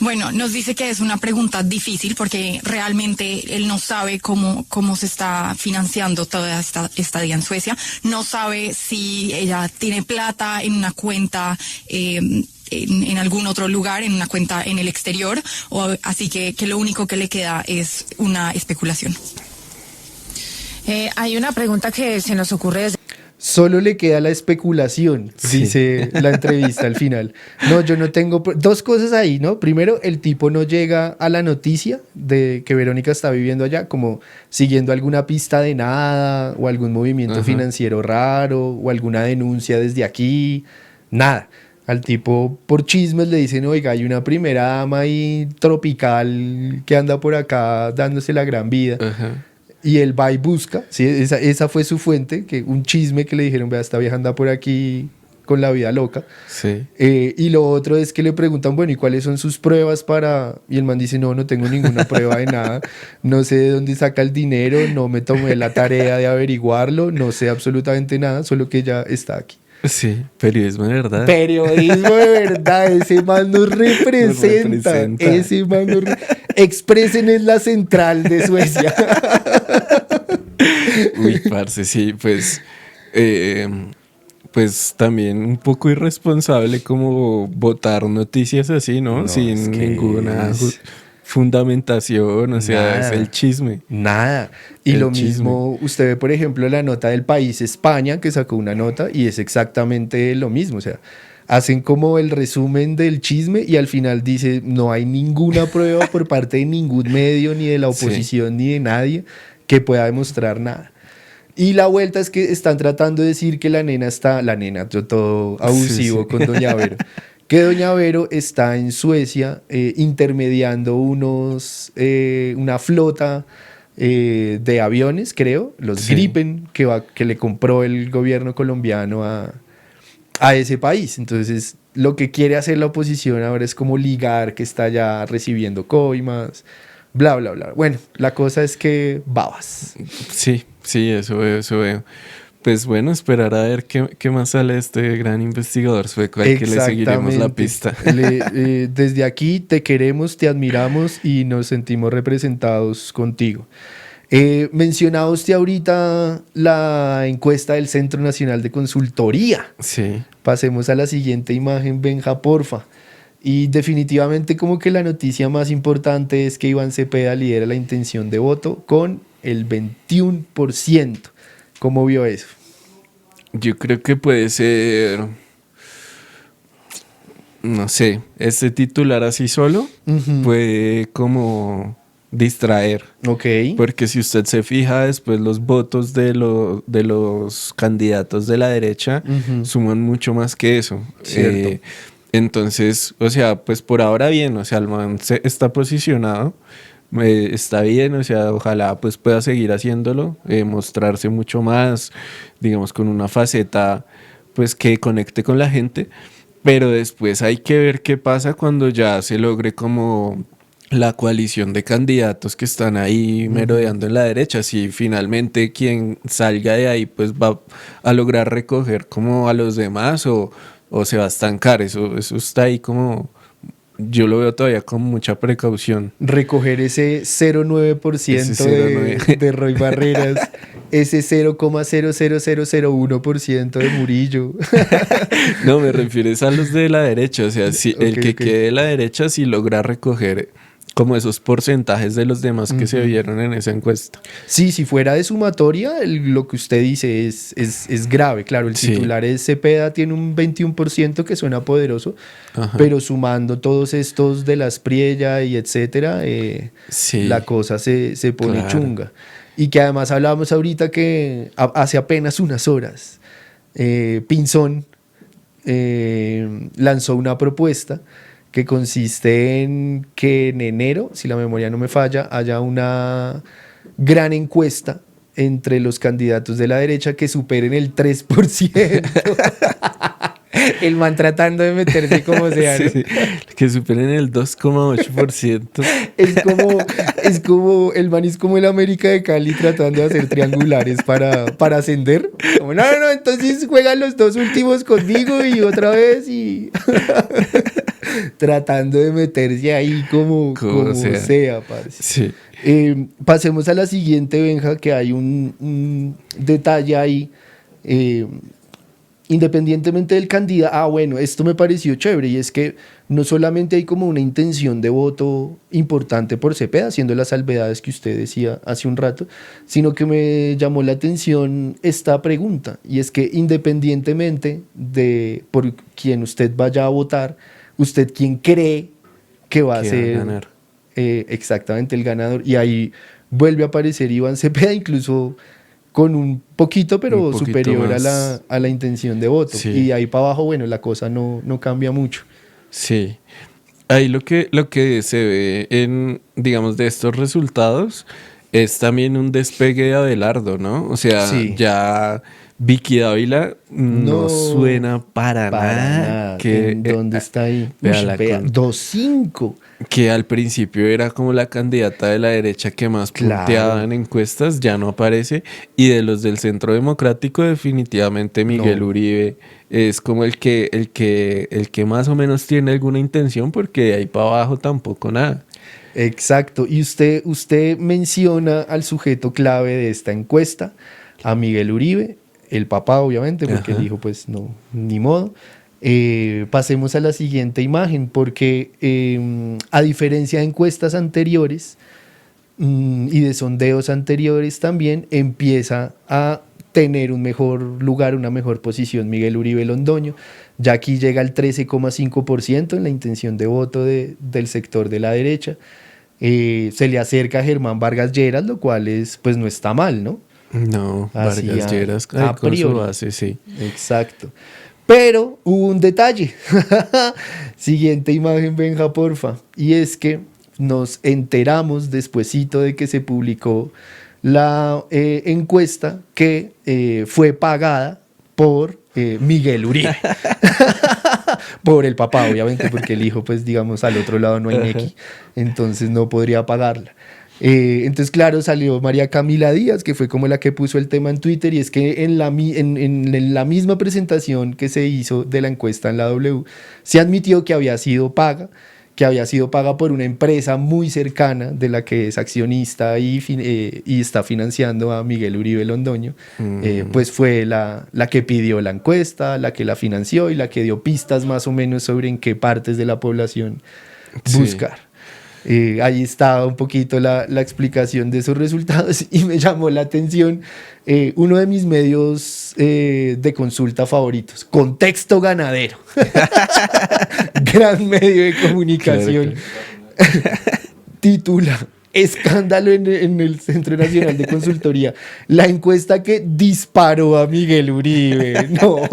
Bueno, nos dice que es una pregunta difícil porque realmente él no sabe cómo se está financiando toda esta estadía en Suecia. No sabe si ella tiene plata en una cuenta en algún otro lugar, en una cuenta en el exterior, así que lo único que le queda es una especulación. Hay una pregunta que se nos ocurre desde... Solo le queda la especulación, dice la entrevista al final. No, yo no tengo... Dos cosas ahí, ¿no? Primero, el tipo no llega a la noticia de que Verónica está viviendo allá, como siguiendo alguna pista de nada, o algún movimiento financiero raro, o alguna denuncia desde aquí, nada. Al tipo, por chismes, le dicen, oiga, hay una primera dama ahí tropical que anda por acá dándose la gran vida. Y él va y busca, ¿sí? Esa fue su fuente, un chisme que le dijeron, vea, esta vieja anda por aquí con la vida loca. Sí. Y lo otro es que le preguntan, bueno, ¿y cuáles son sus pruebas para...? Y el man dice, no tengo ninguna prueba de nada, no sé de dónde saca el dinero, no me tomé la tarea de averiguarlo, no sé absolutamente nada, solo que ella está aquí. Sí, periodismo de verdad. Periodismo de verdad, ese man nos representa. Ese man Expressen es la central de Suecia. Uy, parce, sí, pues también un poco irresponsable como botar noticias así, ¿no? Sin ninguna fundamentación, o sea, es el chisme. Nada. Y lo mismo, usted ve, por ejemplo, la nota del País España, que sacó una nota y es exactamente lo mismo, o sea, hacen como el resumen del chisme y al final dice, no hay ninguna prueba por parte de ningún medio, ni de la oposición, ni de nadie que pueda demostrar nada. Y la vuelta es que están tratando de decir que la nena, yo todo abusivo con Doña Vero, que Doña Vero está en Suecia intermediando una flota de aviones, creo, los Gripen, que le compró el gobierno colombiano a ese país. Entonces, lo que quiere hacer la oposición ahora es como ligar que está ya recibiendo coimas, bla, bla, bla. Bueno, la cosa es que babas. Sí, eso veo. Pues bueno, esperar a ver qué más sale de este gran investigador sueco al que le seguiremos la pista. Desde aquí te queremos, te admiramos y nos sentimos representados contigo. Mencionaba usted ahorita la encuesta del Centro Nacional de Consultoría. Sí. Pasemos a la siguiente imagen, Benja, porfa. Y definitivamente como que la noticia más importante es que Iván Cepeda lidera la intención de voto con el 21%. ¿Cómo vio eso? Yo creo que puede ser, no sé, este titular así solo puede como distraer. Ok. Porque si usted se fija, después los votos de los candidatos de la derecha suman mucho más que eso. Cierto. Entonces, o sea, pues por ahora bien, o sea, el man está posicionado, está bien, o sea, ojalá pues pueda seguir haciéndolo, mostrarse mucho más, digamos, con una faceta pues que conecte con la gente, pero después hay que ver qué pasa cuando ya se logre como la coalición de candidatos que están ahí merodeando en la derecha. Si finalmente quien salga de ahí pues va a lograr recoger como a los demás o se va a estancar, eso está ahí como, yo lo veo todavía con mucha precaución. Recoger ese 0,9% de Roy Barreras, ese 0,00001% de Murillo. No, me refieres a los de la derecha, o sea, si el que quede de la derecha si logra recoger como esos porcentajes de los demás que se vieron en esa encuesta. Sí, si fuera de sumatoria, lo que usted dice es grave. Claro, el titular es Cepeda, tiene un 21% que suena poderoso, pero sumando todos estos de las Priella y etcétera, la cosa se pone chunga. Y que además hablábamos ahorita que hace apenas unas horas, Pinzón lanzó una propuesta que consiste en que en enero, si la memoria no me falla, haya una gran encuesta entre los candidatos de la derecha que superen el 3%. El man tratando de meterse como sea, ¿no? Sí, que superen el 2,8%. Es como, el man es como el América de Cali tratando de hacer triangulares para ascender. Como, no, entonces juegan los dos últimos conmigo y otra vez y... tratando de meterse ahí como sea, parce. Sí. Pasemos a la siguiente, Benja, que hay un detalle ahí. Independientemente del candidato, bueno, esto me pareció chévere, y es que no solamente hay como una intención de voto importante por Cepeda, haciendo las salvedades que usted decía hace un rato, sino que me llamó la atención esta pregunta, y es que independientemente de por quien usted vaya a votar, ¿usted quién cree que va a ser ganar? Exactamente el ganador? Y ahí vuelve a aparecer Iván Cepeda, incluso con un poquito, pero superior a la intención de voto. Sí. Y de ahí para abajo, bueno, la cosa no cambia mucho. Sí. Ahí lo que se ve en, digamos, de estos resultados es también un despegue de Abelardo, ¿no? O sea, ya Vicky Dávila no suena para nada. ¿Dónde está ahí? Vea, 2.5. Que al principio era como la candidata de la derecha que más punteaba en encuestas, ya no aparece. Y de los del Centro Democrático, definitivamente Miguel Uribe es como el que más o menos tiene alguna intención, porque de ahí para abajo tampoco nada. Exacto. Y usted menciona al sujeto clave de esta encuesta, a Miguel Uribe, el papá obviamente, porque el hijo pues no, ni modo. Pasemos a la siguiente imagen, porque a diferencia de encuestas anteriores y de sondeos anteriores también, empieza a tener un mejor lugar, una mejor posición Miguel Uribe Londoño. Ya aquí llega al 13,5% en la intención de voto del sector de la derecha. Se le acerca a Germán Vargas Lleras, lo cual pues no está mal, ¿no? No, Así Vargas Lleras a con su priori. base, sí. Exacto. Pero hubo un detalle. Siguiente imagen, Benja, porfa. Y es que nos enteramos despuesito de que se publicó la encuesta que fue pagada por Miguel Uribe. Por el papá, obviamente, porque el hijo, pues digamos, al otro lado no hay Nequi, entonces no podría pagarla. Entonces, claro, salió María Camila Díaz, que fue como la que puso el tema en Twitter, y es que en la misma presentación que se hizo de la encuesta en la W, se admitió que había sido paga por una empresa muy cercana de la que es accionista y está financiando a Miguel Uribe Londoño. Pues fue la que pidió la encuesta, la que la financió y la que dio pistas más o menos sobre en qué partes de la población buscar. Ahí está un poquito la explicación de esos resultados, y me llamó la atención uno de mis medios de consulta favoritos, Contexto Ganadero. Gran medio de comunicación. Titula: escándalo en el Centro Nacional de Consultoría. La encuesta que disparó a Miguel Uribe. No,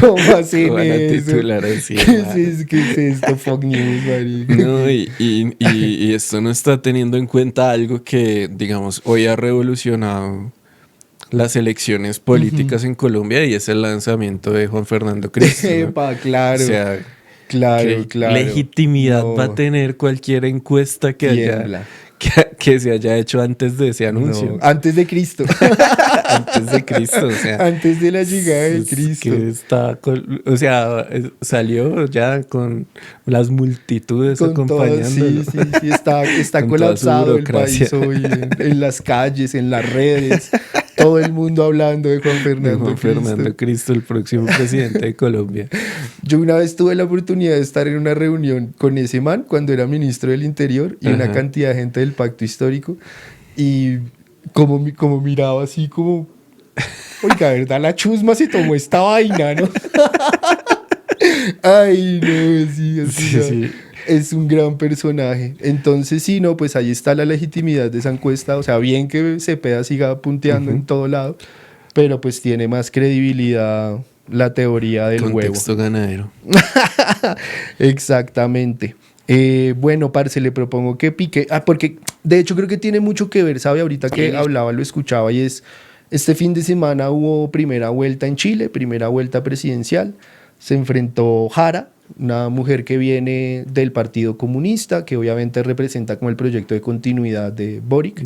¿cómo hacen Van a eso? titular así, ¿Qué es esto? Fuck news, marica. No, y esto no está teniendo en cuenta algo que, digamos, hoy ha revolucionado las elecciones políticas en Colombia, y es el lanzamiento de Juan Fernando Cristo, ¿no? Epa, claro. O sea, Claro, ¿qué claro. legitimidad No. va a tener cualquier encuesta que Tiembla. que se haya hecho antes de ese anuncio? No, antes de Cristo. Antes de Cristo, o sea. Antes de la llegada de es Cristo. que o sea, salió ya con las multitudes Con todo, acompañándolo. sí, está Con toda su colapsado el burocracia. país hoy en las calles, en las redes, todo el mundo hablando de Juan De Fernando Juan Cristo. Fernando Cristo, el próximo presidente de Colombia. Yo una vez tuve la oportunidad de estar en una reunión con ese man cuando era ministro del Interior y una Ajá. cantidad de gente del Pacto Histórico, y como miraba así como, oiga, ¿verdad? La chusma se tomó esta vaina, ¿no? Ay, no, sí, Sí, no. sí. Es un gran personaje. Entonces, sí, no, pues ahí está la legitimidad de esa encuesta. O sea, bien que Cepeda siga punteando en todo lado, pero pues tiene más credibilidad la teoría del huevo. Contexto ganadero. Exactamente. Bueno, parce, le propongo que pique. Porque de hecho creo que tiene mucho que ver, ¿sabe? Ahorita que hablaba, lo escuchaba, y es, este fin de semana hubo primera vuelta en Chile, primera vuelta presidencial. Se enfrentó Jara, una mujer que viene del Partido Comunista, que obviamente representa como el proyecto de continuidad de Boric.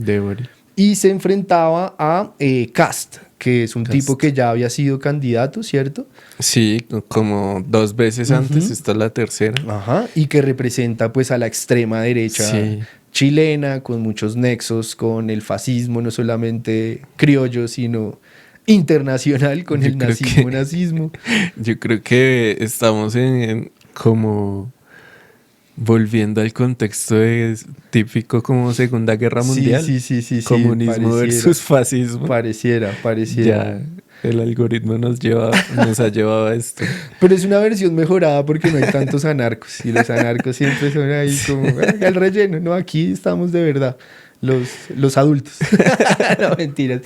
Y se enfrentaba a Kast, que es un tipo que ya había sido candidato, ¿cierto? Sí, como 2 veces antes, esta es la tercera. Ajá, y que representa pues a la extrema derecha Sí. chilena, con muchos nexos con el fascismo, no solamente criollo, sino internacional, con el nazismo. Yo creo que estamos en como volviendo al contexto típico como Segunda Guerra Mundial. Sí, Comunismo pareciera. versus fascismo. Pareciera. Ya el algoritmo nos ha llevado a esto. Pero es una versión mejorada porque no hay tantos anarcos. Y los anarcos siempre son ahí como el relleno. No, aquí estamos de verdad. Los adultos. No, mentiras.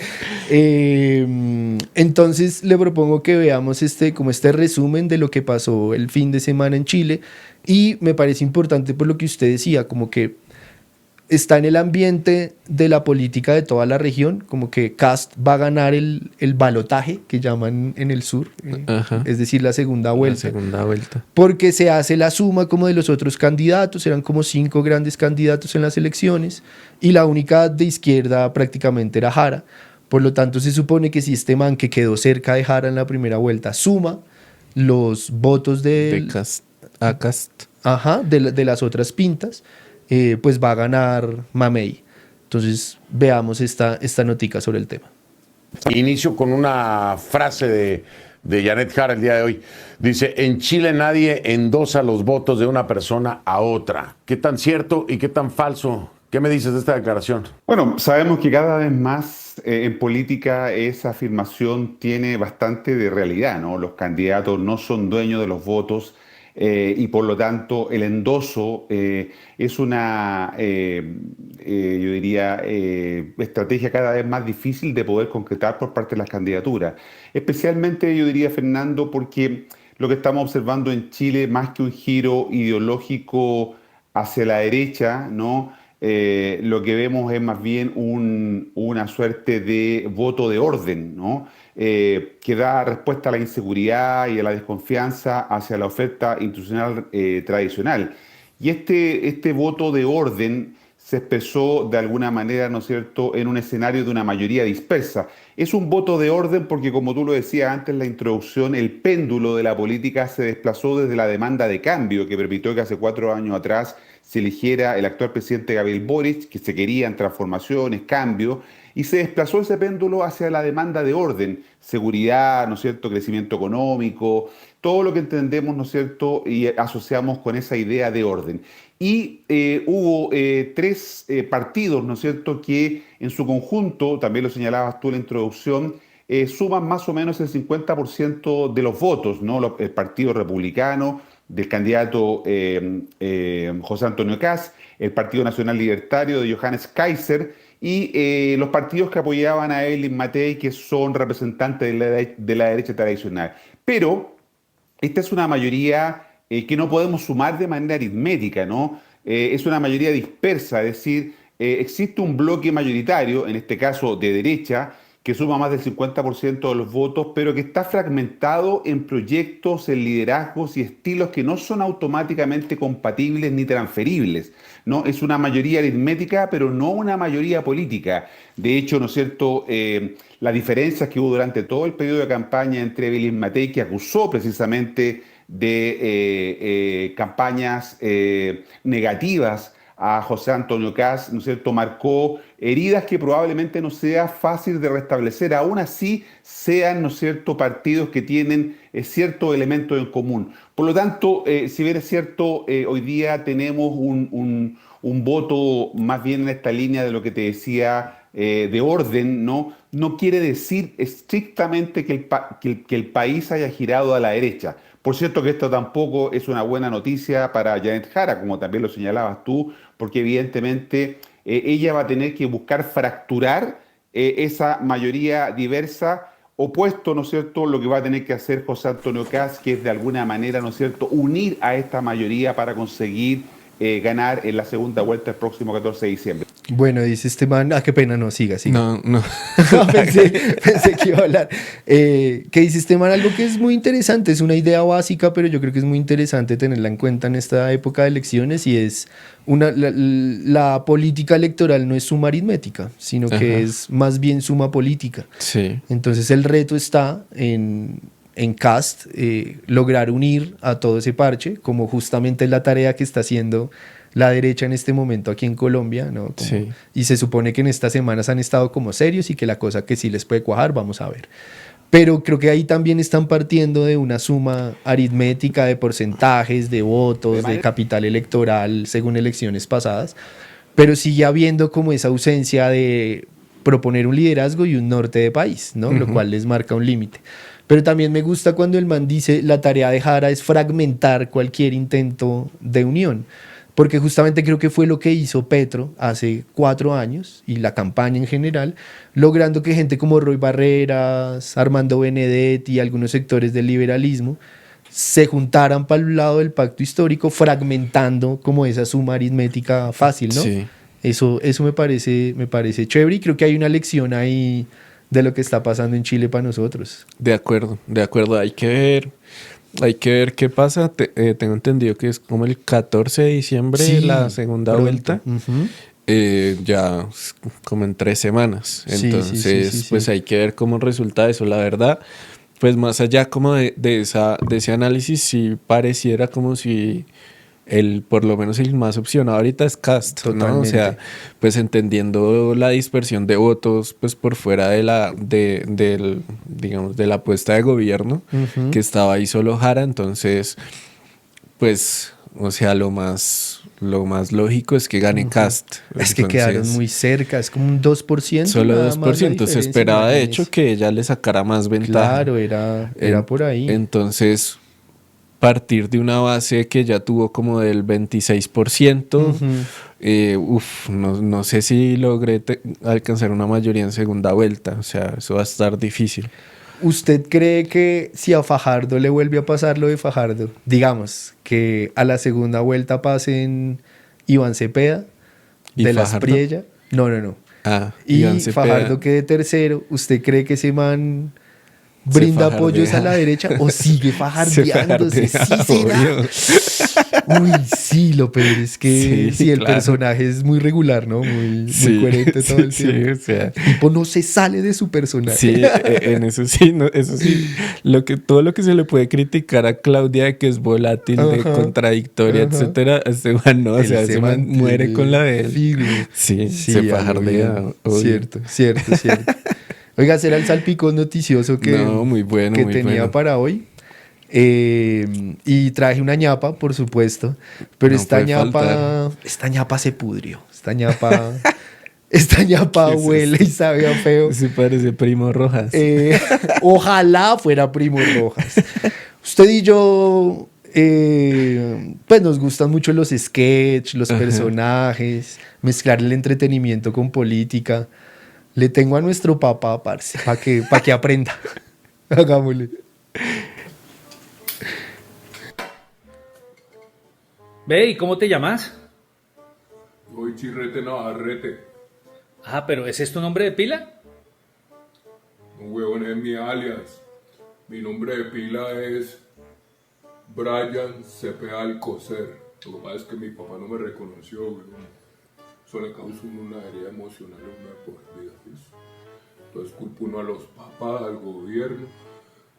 Entonces le propongo que veamos como este resumen de lo que pasó el fin de semana en Chile. Y me parece importante por lo que usted decía, como que está en el ambiente de la política de toda la región, como que Kast va a ganar el balotaje, que llaman en el sur, es decir, la segunda vuelta. La segunda vuelta. Porque se hace la suma como de los otros candidatos, eran como 5 grandes candidatos en las elecciones, y la única de izquierda prácticamente era Jara. Por lo tanto, se supone que si este man que quedó cerca de Jara en la primera vuelta suma los votos de Kast. de las otras pintas, pues va a ganar Mamey. Entonces veamos esta notica sobre el tema. Inicio con una frase de Janet Jara el día de hoy. Dice, en Chile nadie endosa los votos de una persona a otra. ¿Qué tan cierto y qué tan falso? ¿Qué me dices de esta declaración? Bueno, sabemos que cada vez más en política esa afirmación tiene bastante de realidad, ¿no? Los candidatos no son dueños de los votos. Y por lo tanto el endoso es una, yo diría, estrategia cada vez más difícil de poder concretar por parte de las candidaturas. Especialmente, yo diría, Fernando, porque lo que estamos observando en Chile, más que un giro ideológico hacia la derecha, ¿no? Lo que vemos es más bien una suerte de voto de orden, ¿no? Que da respuesta a la inseguridad y a la desconfianza hacia la oferta institucional tradicional. Y este voto de orden se expresó de alguna manera, ¿no es cierto?, en un escenario de una mayoría dispersa. Es un voto de orden porque, como tú lo decías antes en la introducción, el péndulo de la política se desplazó desde la demanda de cambio que permitió que hace 4 años atrás se eligiera el actual presidente Gabriel Boric, que se querían transformaciones, cambios, y se desplazó ese péndulo hacia la demanda de orden, seguridad, ¿no es cierto?, crecimiento económico, todo lo que entendemos, ¿no es cierto?, y asociamos con esa idea de orden. Y hubo 3 partidos, ¿no es cierto?, que en su conjunto, también lo señalabas tú en la introducción, suman más o menos el 50% de los votos, ¿no? El Partido Republicano, del candidato José Antonio Kast, el Partido Nacional Libertario de Johannes Kaiser y los partidos que apoyaban a Evelyn Matei, que son representantes de la derecha tradicional. Pero esta es una mayoría que no podemos sumar de manera aritmética, ¿no? Es una mayoría dispersa, es decir, existe un bloque mayoritario, en este caso de derecha, que suma más del 50% de los votos, pero que está fragmentado en proyectos, en liderazgos y estilos que no son automáticamente compatibles ni transferibles, ¿no? Es una mayoría aritmética, pero no una mayoría política. De hecho, ¿no es cierto?, las diferencias que hubo durante todo el periodo de campaña entre Evelyn Matei, que acusó precisamente de campañas negativas a José Antonio Kast, ¿no es cierto?, marcó heridas que probablemente no sea fácil de restablecer. Aún así, sean, ¿no es cierto?, partidos que tienen ciertos elementos en común. Por lo tanto, si bien es cierto, hoy día tenemos un voto más bien en esta línea de lo que te decía, de orden, ¿no? No quiere decir estrictamente que el país haya girado a la derecha. Por cierto que esto tampoco es una buena noticia para Janet Jara, como también lo señalabas tú, porque evidentemente ella va a tener que buscar fracturar esa mayoría diversa, opuesto, ¿no es cierto?, lo que va a tener que hacer José Antonio Kast, que es de alguna manera, ¿no es cierto?, unir a esta mayoría para conseguir ganar en la segunda vuelta el próximo 14 de diciembre. Bueno, dice este man, qué pena, no, siga. No. pensé que iba a hablar. Que dice este man algo que es muy interesante, es una idea básica, pero yo creo que es muy interesante tenerla en cuenta en esta época de elecciones, y es la política electoral no es suma aritmética, sino que es más bien suma política. Sí. Entonces el reto está en Kast lograr unir a todo ese parche, como justamente es la tarea que está haciendo la derecha en este momento aquí en Colombia, ¿no? Sí. Y se supone que en estas semanas han estado como serios y que la cosa que sí les puede cuajar, vamos a ver. Pero creo que ahí también están partiendo de una suma aritmética de porcentajes, de votos, de capital electoral según elecciones pasadas, pero sigue habiendo como esa ausencia de proponer un liderazgo y un norte de país, ¿no? Lo cual les marca un límite. Pero también me gusta cuando el man dice la tarea de Jara es fragmentar cualquier intento de unión, porque justamente creo que fue lo que hizo Petro hace 4 años y la campaña en general, logrando que gente como Roy Barreras, Armando Benedetti y algunos sectores del liberalismo se juntaran para el lado del pacto histórico, fragmentando como esa suma aritmética fácil, ¿no? Sí. Eso me parece chévere, y creo que hay una lección ahí de lo que está pasando en Chile para nosotros. De acuerdo. Hay que ver qué pasa. Tengo entendido que es como el 14 de diciembre la segunda vuelta. Ya como en 3 semanas. Entonces, pues hay que ver cómo resulta eso. La verdad, pues más allá como de ese análisis, sí pareciera como si por lo menos el más opcionado ahorita es Kast, ¿no? O sea, pues entendiendo la dispersión de votos, pues por fuera digamos, de la apuesta de gobierno, que estaba ahí solo Jara, entonces, pues, o sea, lo más lógico es que gane Kast. Es que quedaron muy cerca, es como un 2%. Solo 2%, se esperaba de hecho que ella le sacara más ventaja. Claro, era por ahí. Entonces, partir de una base que ya tuvo como del 26%, no sé si logré alcanzar una mayoría en segunda vuelta, o sea, eso va a estar difícil. ¿Usted cree que si a Fajardo le vuelve a pasar lo de Fajardo, digamos, que a la segunda vuelta pasen Iván Cepeda, de la Espriella? No. Y Iván Cepeda. Fajardo quede tercero, ¿usted cree que ese man brinda apoyos a la derecha o sigue fajardeándose? Sí será. Uy, sí, lo peor es que sí, el personaje es muy regular, ¿no? Muy coherente todo el tiempo. O sea, el tipo no se sale de su personaje. Sí, en eso sí, todo lo que se le puede criticar a Claudia de que es volátil, de contradictoria, etcétera, ese man no, o sea, ese man muere con la de él. Sí, se fajardea. Cierto. Oiga, será el salpicón noticioso que tenía para hoy. Y traje una ñapa, por supuesto. Pero esta ñapa se pudrió. Esta ñapa huele y sabe a feo. Sí, parece Primo Rojas. Ojalá fuera Primo Rojas. Usted y yo Pues nos gustan mucho los sketches, los personajes, mezclar el entretenimiento con política. Le tengo a nuestro papá, parce, para que aprenda. Hagámosle. Ve, ¿y cómo te llamas? Soy Chirrete Navarrete. Ah, pero ¿ese es tu nombre de pila? Un huevón es mi alias. Mi nombre de pila es Brian Cepeda Alcocer. Lo que pasa es que mi papá no me reconoció, weón. Eso le causa una herida emocional a uno de por vida, ¿sí? Entonces culpa uno a los papás, al gobierno.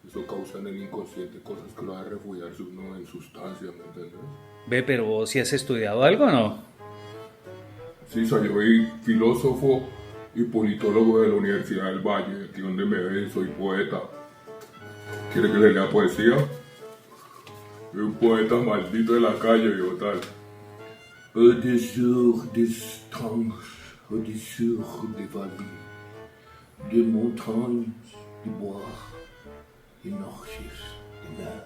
Eso causa en el inconsciente cosas que lo hace refugiarse uno en sustancias, ¿me entiendes? Ve, pero ¿vos sí has estudiado algo o no? Sí, soy filósofo y politólogo de la Universidad del Valle, aquí donde me ven, soy poeta. ¿Quiere que le lea poesía? Soy un poeta maldito de la calle, yo tal. Au-dessous des temps, au-dessous des vallées, des montagnes, des bois, des noches, des mers.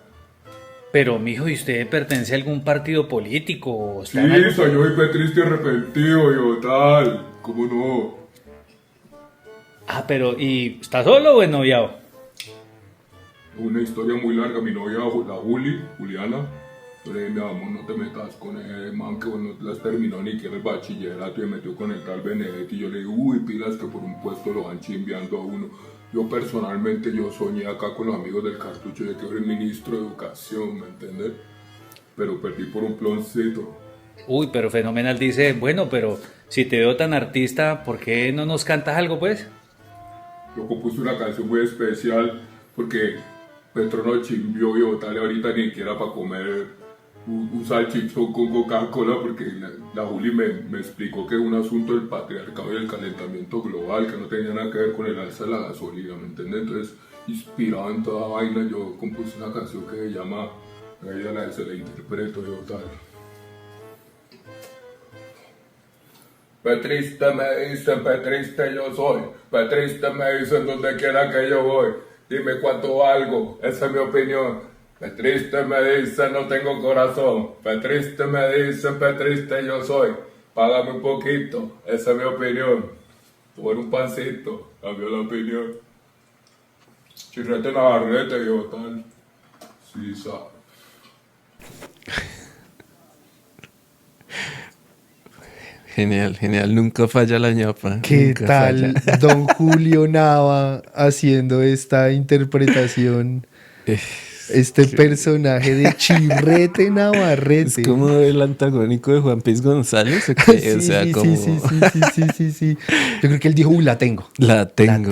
Pero, mijo, ¿y usted pertenece a algún partido político? ¿O Sí, está en algo? soy petrista y arrepentido, yo tal. ¿Cómo no? Ah, pero, ¿y está solo o ennoviado? Una historia muy larga. Mi novia, la Juliana, yo le dije, mi amor, no te metas con el man que no las terminó ni quiere el bachillerato y me metió con el tal Benedetti. Y yo le digo, uy, pilas que por un puesto lo van chimbeando a uno. Yo personalmente, yo soñé acá con los amigos del cartucho de que era el ministro de Educación, ¿me entiendes? Pero perdí por un ploncito. Uy, pero Fenomenal dice, bueno, pero si te veo tan artista, ¿por qué no nos cantas algo, pues? Yo compuse una canción muy especial porque Petro no chimbió y botarle ahorita ni siquiera para comer un salchichón con Coca-Cola porque la Juli me explicó que es un asunto del patriarcado y el calentamiento global que no tenía nada que ver con el alza de la gasolina, ¿me entiendes? Entonces, inspirado en toda vaina, yo compuse una canción que se llama, se la interpreto yo tal. Petrista me dicen, petrista yo soy, petrista me dicen donde quiera que yo voy, dime cuánto valgo, esa es mi opinión. Petrista me dicen, no tengo corazón, petrista me dicen, petrista yo soy, págame un poquito, esa es mi opinión. Por un pancito, cambió la opinión. Chirrete Navarrete, yo tal. Sí, sabe. Genial, genial. Nunca falla la ñapa. ¿Qué nunca tal falla. don Julio Nava haciendo esta interpretación? Este personaje de Chirrete Navarrete. Es como el antagónico de Juan Piz González. ¿O qué? Sí, O sea, sí, como... sí. Yo creo que él dijo, la tengo. La tengo.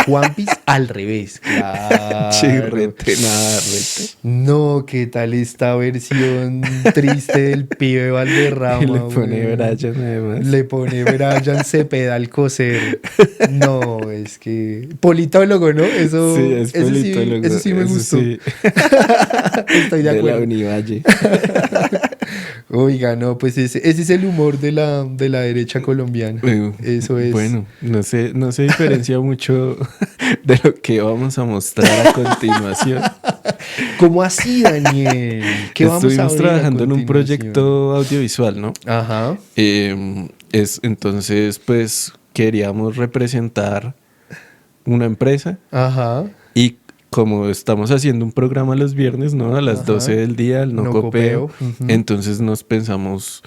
Juanpis al revés. Claro. Chirrete Navarrete. No, ¿qué tal esta versión triste del pibe Valderrama? Y le pone güey? Brian además. Le pone Brian Cepeda Alcocer. No, es que... Politólogo, ¿no? Eso, Sí, es politólogo. Eso sí me Eso gustó. sí. Estoy de acuerdo. De la Univalle. Oiga, no, pues ese es el humor de la derecha colombiana. Eso es. Bueno, no se diferencia mucho de lo que vamos a mostrar a continuación. ¿Cómo así, Daniel? ¿Qué vamos a ver Estuvimos trabajando en un continuación? proyecto audiovisual, ¿no? Ajá. Entonces, pues, queríamos representar una empresa. Ajá. Y como estamos haciendo un programa los viernes, ¿no? A las 12 del día, el no copeo. Entonces nos pensamos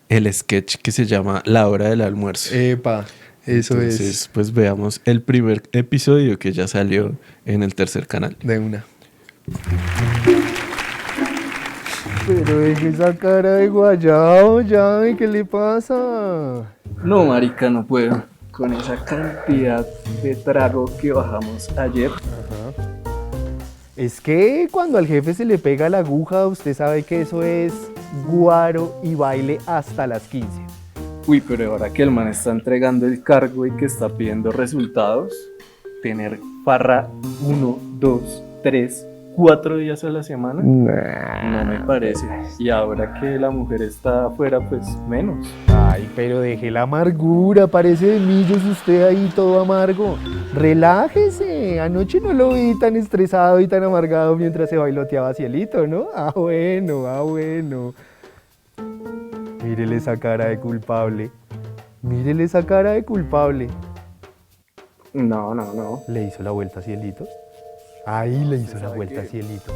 el sketch que se llama La Hora del Almuerzo. Epa, eso Entonces, pues veamos el primer episodio que ya salió en el tercer canal. De una. Pero deje esa cara de guayao ya, ¿qué le pasa? No, marica, no puedo. Con esa cantidad de trago que bajamos ayer. Ajá. Es que cuando al jefe se le pega la aguja, usted sabe que eso es guaro y baile hasta las 15. Uy, pero ahora que el man está entregando el cargo y que está pidiendo resultados, tener farra 1, 2, 3, 4 días a la semana, no me parece. Y ahora que la mujer está afuera, pues menos. Ay, pero deje la amargura, parece de Millos usted ahí todo amargo. Relájese, anoche no lo vi tan estresado y tan amargado mientras se bailoteaba Cielito, ¿no? Ah, bueno. Mírele esa cara de culpable. Mírele esa cara de culpable. No. ¿Le hizo la vuelta a Cielito? Ahí le hizo la vuelta a Cielito.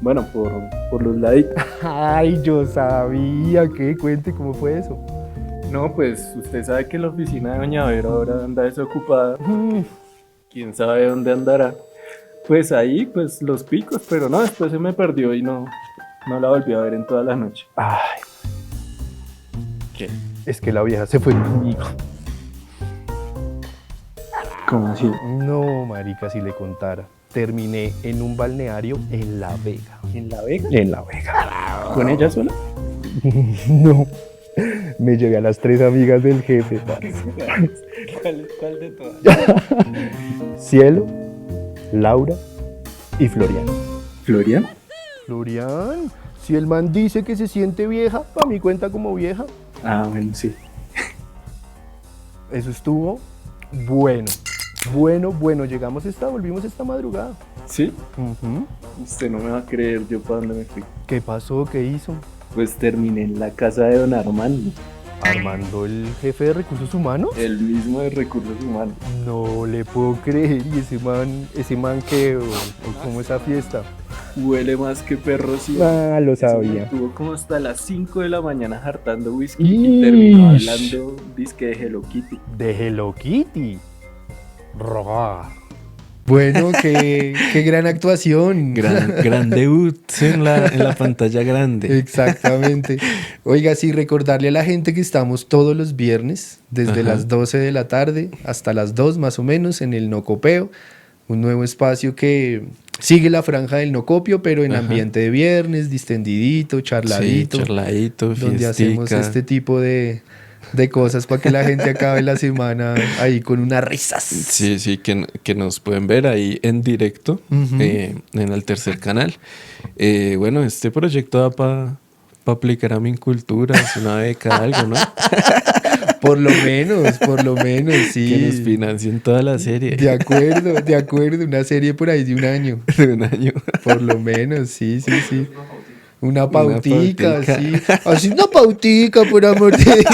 Bueno, por los likes. Ay, yo sabía. ¿Qué? Cuente, ¿cómo fue eso? No, pues usted sabe que la oficina de Doña Vera ahora anda desocupada. ¿Quién sabe dónde andará? Pues ahí, pues los picos, pero no, después se me perdió y no la volví a ver en toda la noche. Ay, ¿Qué? es que la vieja se fue conmigo. ¿Cómo así? No, marica, si le contara. Terminé en un balneario en La Vega. ¿En La Vega? En La Vega. ¿Con ella sola? No. Me llevé a las 3 amigas del jefe, parce. ¿Cuál de todas? Cielo, Laura y Florian. ¿Florian? Florian, si el man dice que se siente vieja, para mí cuenta como vieja. Ah, bueno, sí. Eso estuvo bueno. Volvimos esta madrugada. ¿Sí? Usted no me va a creer yo para dónde me fui. ¿Qué pasó? ¿Qué hizo? Pues terminé en la casa de don Armando. ¿Armando, el jefe de recursos humanos? El mismo de recursos humanos. No le puedo creer. ¿Y ese man qué? ¿O cómo esa fiesta? Huele más que perro, sí. Ah, lo sabía. Estuvo como hasta las 5 de la mañana hartando whisky y terminó hablando disque de Hello Kitty. ¿De Hello Kitty? Bueno, qué gran actuación. Gran debut en la pantalla grande. Exactamente. Oiga, sí, recordarle a la gente que estamos todos los viernes, desde las 12 de la tarde hasta las 2 más o menos, en el No Copeo, un nuevo espacio que sigue la franja del no copio, pero en ambiente de viernes, distendidito, charladito. Sí, charladito, donde hacemos este tipo de cosas para que la gente acabe la semana ahí con unas risas. Sí, que nos pueden ver ahí en directo en el tercer canal. Bueno, este proyecto da para aplicar a mi cultura, es una beca, algo, ¿no? Por lo menos, sí. Que nos financien toda la serie. De acuerdo, una serie por ahí de un año. De un año. Por lo menos, sí. Una pautica, sí. Así una pautica, por amor de Dios.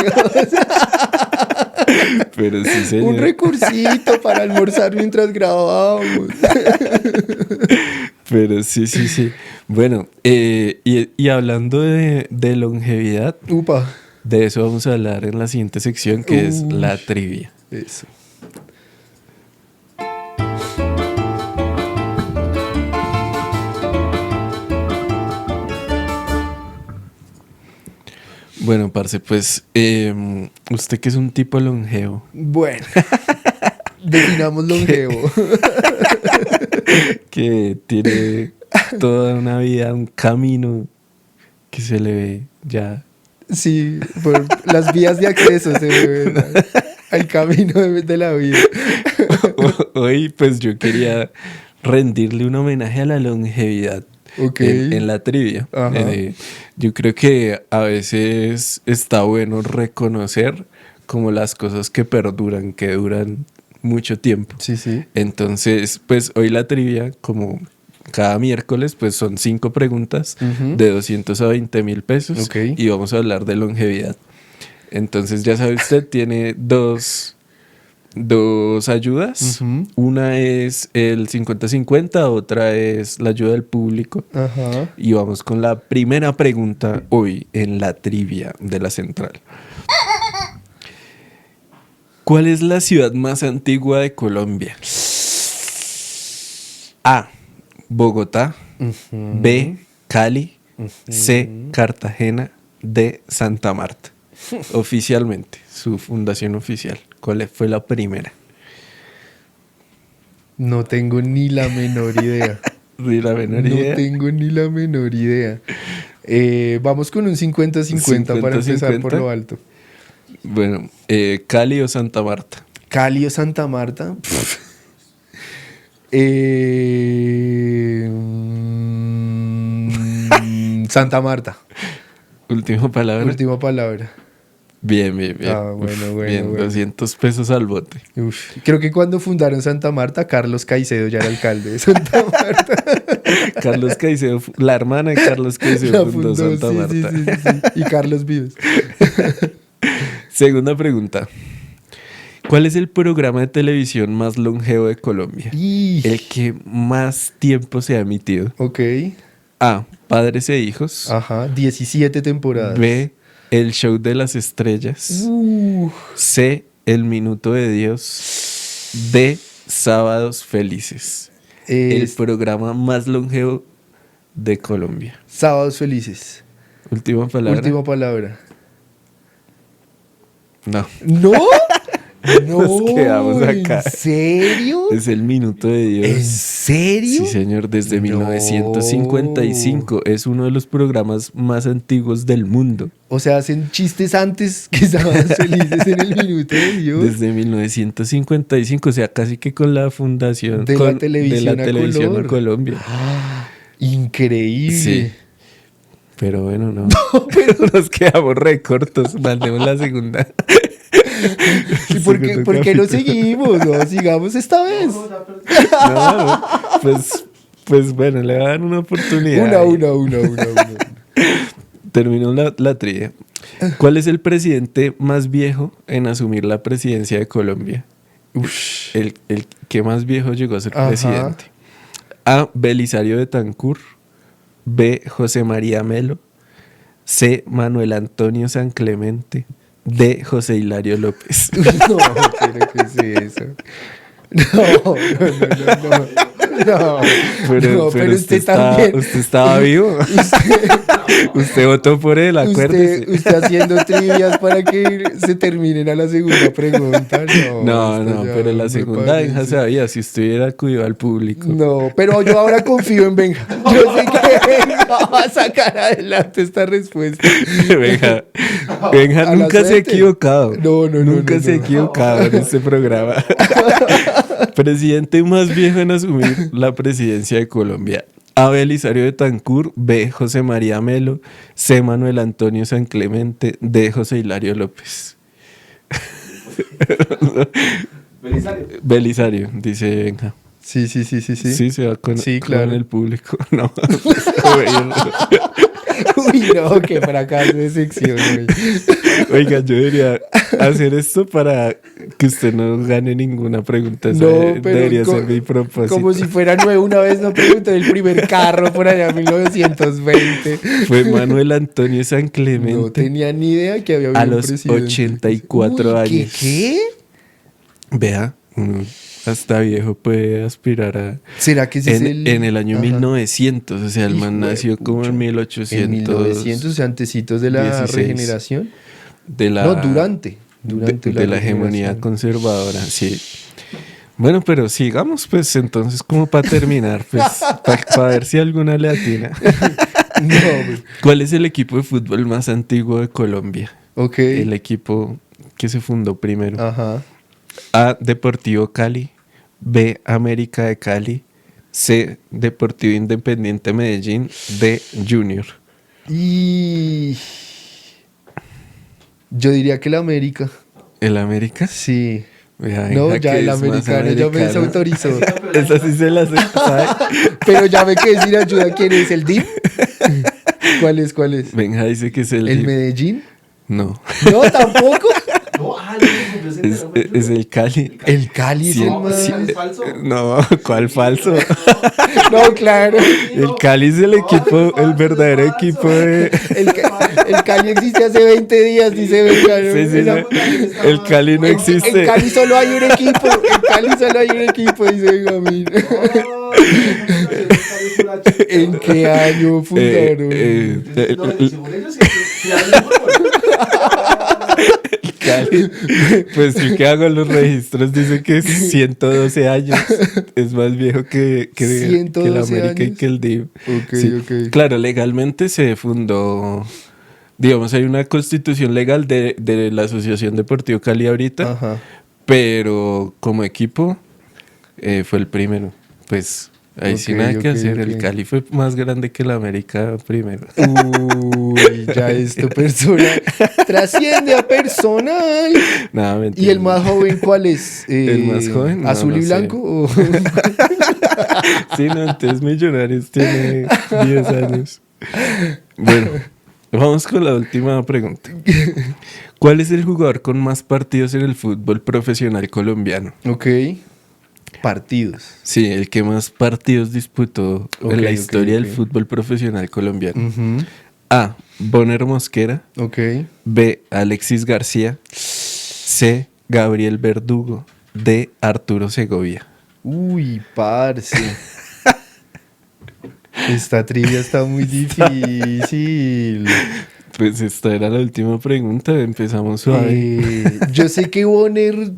Pero sí, señor. Un recursito para almorzar mientras grabábamos. Pero sí. Bueno, y hablando de longevidad, de eso vamos a hablar en la siguiente sección, que es la trivia. Eso. Bueno, parce, pues usted que es un tipo longevo. Bueno, definamos longevo. Que tiene toda una vida, un camino que se le ve ya. Sí, por las vías de acceso se ve al camino de la vida. Hoy pues yo quería rendirle un homenaje a la longevidad. En la trivia. Yo creo que a veces está bueno reconocer como las cosas que perduran, que duran mucho tiempo. Sí. Entonces, pues hoy la trivia, como cada miércoles, pues son 5 preguntas de 200 a 20,000 pesos y vamos a hablar de longevidad. Entonces, ya sabe usted, tiene dos ayudas. Una es el 50-50, otra es la ayuda del público. Y vamos con la primera pregunta hoy en la trivia de la central. ¿Cuál es la ciudad más antigua de Colombia? A. Bogotá. B. Cali. C. Cartagena. D. Santa Marta. Oficialmente, su fundación oficial. ¿Cuál fue la primera? No tengo ni la menor idea. No tengo ni la menor idea. Vamos con un 50-50 para empezar por lo alto. Bueno, ¿Cali o Santa Marta? ¿Cali o Santa Marta? Santa Marta. Última palabra. Bien. Bueno. 200 pesos al bote. Uf, creo que cuando fundaron Santa Marta, Carlos Caicedo ya era alcalde de Santa Marta. Carlos Caicedo, la hermana de Carlos Caicedo fundó Santa Marta. Sí. Y Carlos Vives. Segunda pregunta. ¿Cuál es el programa de televisión más longevo de Colombia? El que más tiempo se ha emitido. Ok. A. Padres e hijos. Ajá, 17 temporadas. B. El show de las estrellas. C. El minuto de Dios. D. Sábados felices. El programa más longevo de Colombia. Sábados felices. Última palabra. Última palabra. No. ¿No? Nos quedamos acá. ¿En serio? Es el minuto de Dios. ¿En serio? Sí, señor, desde 1955. Es uno de los programas más antiguos del mundo. O sea, hacen chistes antes que Sábados Felices en el minuto de Dios. Desde 1955, o sea, casi que con la fundación de la televisión, en Colombia. Increíble. Sí. Pero bueno, no. Pero nos quedamos re cortos. Mandemos la segunda. ¿Y por qué no seguimos? No, sigamos esta vez. No, pues bueno, le van a dar una oportunidad. Una. Terminó la trivia. ¿Cuál es el presidente más viejo en asumir la presidencia de Colombia? El que más viejo llegó a ser presidente. A. Belisario Betancur. B. José María Melo. C. Manuel Antonio San Clemente. D. José Hilario López. No, pero ¿qué es eso? No. Pero usted también. ¿Usted estaba vivo? Usted votó por él, acuérdese. Usted haciendo trivias para que se terminen a la segunda pregunta. No, pero la segunda Benja sabía si usted hubiera acudido al público. No, pero yo ahora confío en Benja. Yo sé que Benja va a sacar adelante esta respuesta. Benja nunca se ha equivocado. Nunca se ha equivocado en este programa. Presidente más viejo en asumir la presidencia de Colombia. A. Belisario Betancur. B. José María Melo. C. Manuel Antonio San Clemente. D. José Hilario López. Belisario, dice Benja. Sí. Sí, se va con el público. No. Uy, no, qué fracaso de sección, güey. Oiga, yo debería hacer esto para que usted no gane ninguna pregunta. No, pero debería ser mi propósito. Como si fuera nuevo. Una vez no pregunté el primer carro por allá en 1920. Fue Manuel Antonio San Clemente. No tenía ni idea que había habido a los presidente. 84 años. ¿Qué? Vea, hasta viejo puede aspirar a... ¿Será que ese es en el año 1900? O sea, el man nació como en 1800. En 1900, o sea, antecitos de la 16. regeneración. Durante la hegemonía conservadora, sí. Bueno, pero sigamos, pues, entonces, como para terminar, pues, para ver si alguna le atina. ¿Cuál es el equipo de fútbol más antiguo de Colombia? Ok. El equipo que se fundó primero. Ajá. A. Deportivo Cali. B. América de Cali. C. Deportivo Independiente Medellín. D. Junior. Y yo diría que el América. ¿El América? Sí. Venga, no, ya el americano ya me desautorizó. Esa sí se la sabe. Pero ya me quedé sin ayuda. ¿Quién es? ¿El DIM? ¿Cuál es? Venga, dice que es el DIM. ¿Medellín? No. ¿No, tampoco? Es el Cali. ¿El Cali es el más falso? No, ¿cuál falso? No, claro. El Cali es el equipo, el verdadero equipo de... El Cali existe hace 20 días, dice Benja. El Cali no existe. En Cali solo hay un equipo. Dice Benjamín. ¿En qué año fundaron? Cali. Pues yo que hago los registros dice que es 112 años. Es más viejo que el América y que el DIV. Okay. Claro, legalmente se fundó, digamos, hay una constitución legal de la Asociación Deportivo Cali ahorita. Ajá. Pero como equipo fue el primero. Pues Ahí sí Ok, nada que ok, hacer. ok. El Cali fue más grande que la América primero. Uy, ya esto personal trasciende a personal. Nada, mentira. ¿Y el más joven cuál es? ¿El más joven? No, ¿Azul no y sé. blanco? o- Sí, no, entonces Millonarios tiene 10 años. Bueno, vamos con la última pregunta. ¿Cuál es el jugador con más partidos en el fútbol profesional colombiano? Ok. Partidos. Sí, el que más partidos disputó Ok, en la ok, historia ok. del fútbol profesional colombiano. Ujú. A. Bonner Mosquera. Ok. B. Alexis García. C. Gabriel Verdugo. D. Arturo Segovia. Uy, parce. Esta trivia está muy difícil. Pues esta era la última pregunta, empezamos suave. Yo sé que Bonner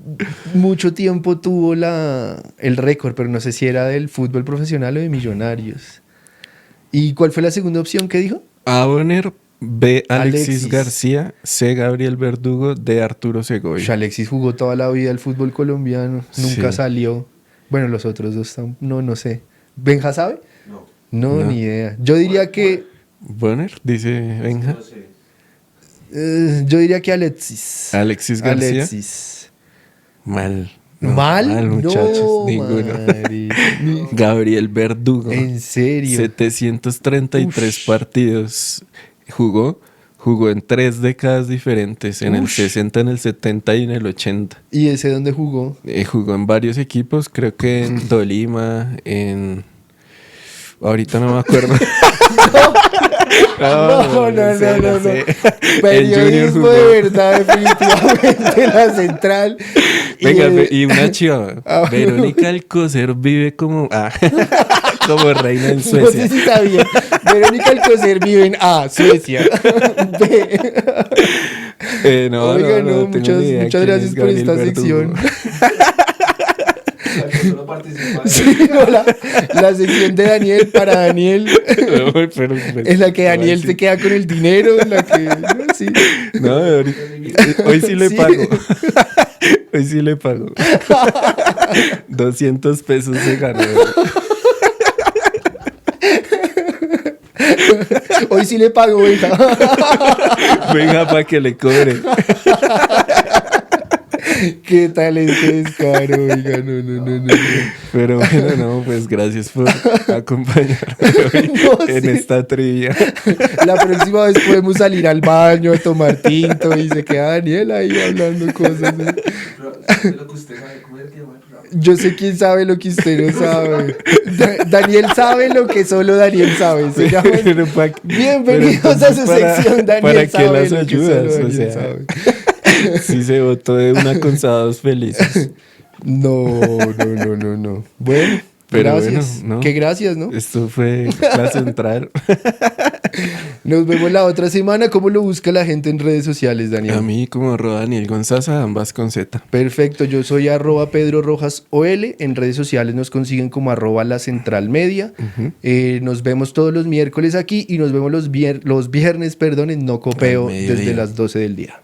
mucho tiempo tuvo el récord, pero no sé si era del fútbol profesional o de Millonarios. ¿Y cuál fue la segunda opción que dijo? A. Bonner, B. Alexis Alexis. García, C. Gabriel Verdugo, D. Arturo Segovia. Alexis jugó toda la vida el fútbol colombiano, nunca Sí. salió. Bueno, los otros dos no sé. ¿Benja sabe? No, No. ni idea. Yo diría que Bonner, dice Benja. yo diría que Alexis. Alexis García. Alexis. Mal. No, ¿Mal? muchachos, No, ninguno. marica. Gabriel Verdugo. ¿En serio? 733 partidos jugó. Jugó en 3 décadas diferentes, en el Ush. 60, en el 70 y en el 80. ¿Y ese dónde jugó? Jugó en varios equipos, creo que en Tolima, en... Ahorita no me acuerdo. No. sé. En Junior Periodismo jugó. de verdad, definitivamente la central. Venga, Y, y una chiva. Ah, Verónica Alcocer vive como... como reina en no sé Suecia. si sabía. Verónica Alcocer vive en A, Suecia. B. No, Oiga, no no, tengo ni idea muchas quién gracias es por Gabriel esta Verdugo. sección. Sí, no, la sección de Daniel para Daniel. Uy, pero, pues, En la que Daniel sí. se queda con el dinero, en la que... no, sí. No, hoy sí le Sí. pago. Hoy sí le pago. 200 pesos se ganó. Hoy sí le pago, venga. Venga, para que le cobre. ¿Qué tal este descaro? Oiga, no. Pero bueno, no, pues gracias por acompañarme hoy No, en sí. esta trivia. La próxima vez podemos salir al baño a tomar tinto y se queda Daniel ahí hablando cosas. Yo sé quién sabe lo que usted no sabe. Daniel sabe lo que solo Daniel sabe. Se llama- Bienvenidos a su sección. Daniel ¿Para qué sabe las lo que ayudas? solo O Daniel sea, sabe. sí se votó de una con sábados felices. No. Bueno, Pero gracias. bueno, ¿no? Qué gracias, ¿no? Esto fue la central. Nos vemos la otra semana. ¿Cómo lo busca la gente en redes sociales, Daniel? A mí como Daniel Gonzaza, ambas con Z. Perfecto, yo soy @PedroRojasOL. En redes sociales nos consiguen como @lacentralmedia. Nos vemos todos los miércoles aquí y nos vemos los viernes, en No Copeo, Al mediodía. desde las 12 del día.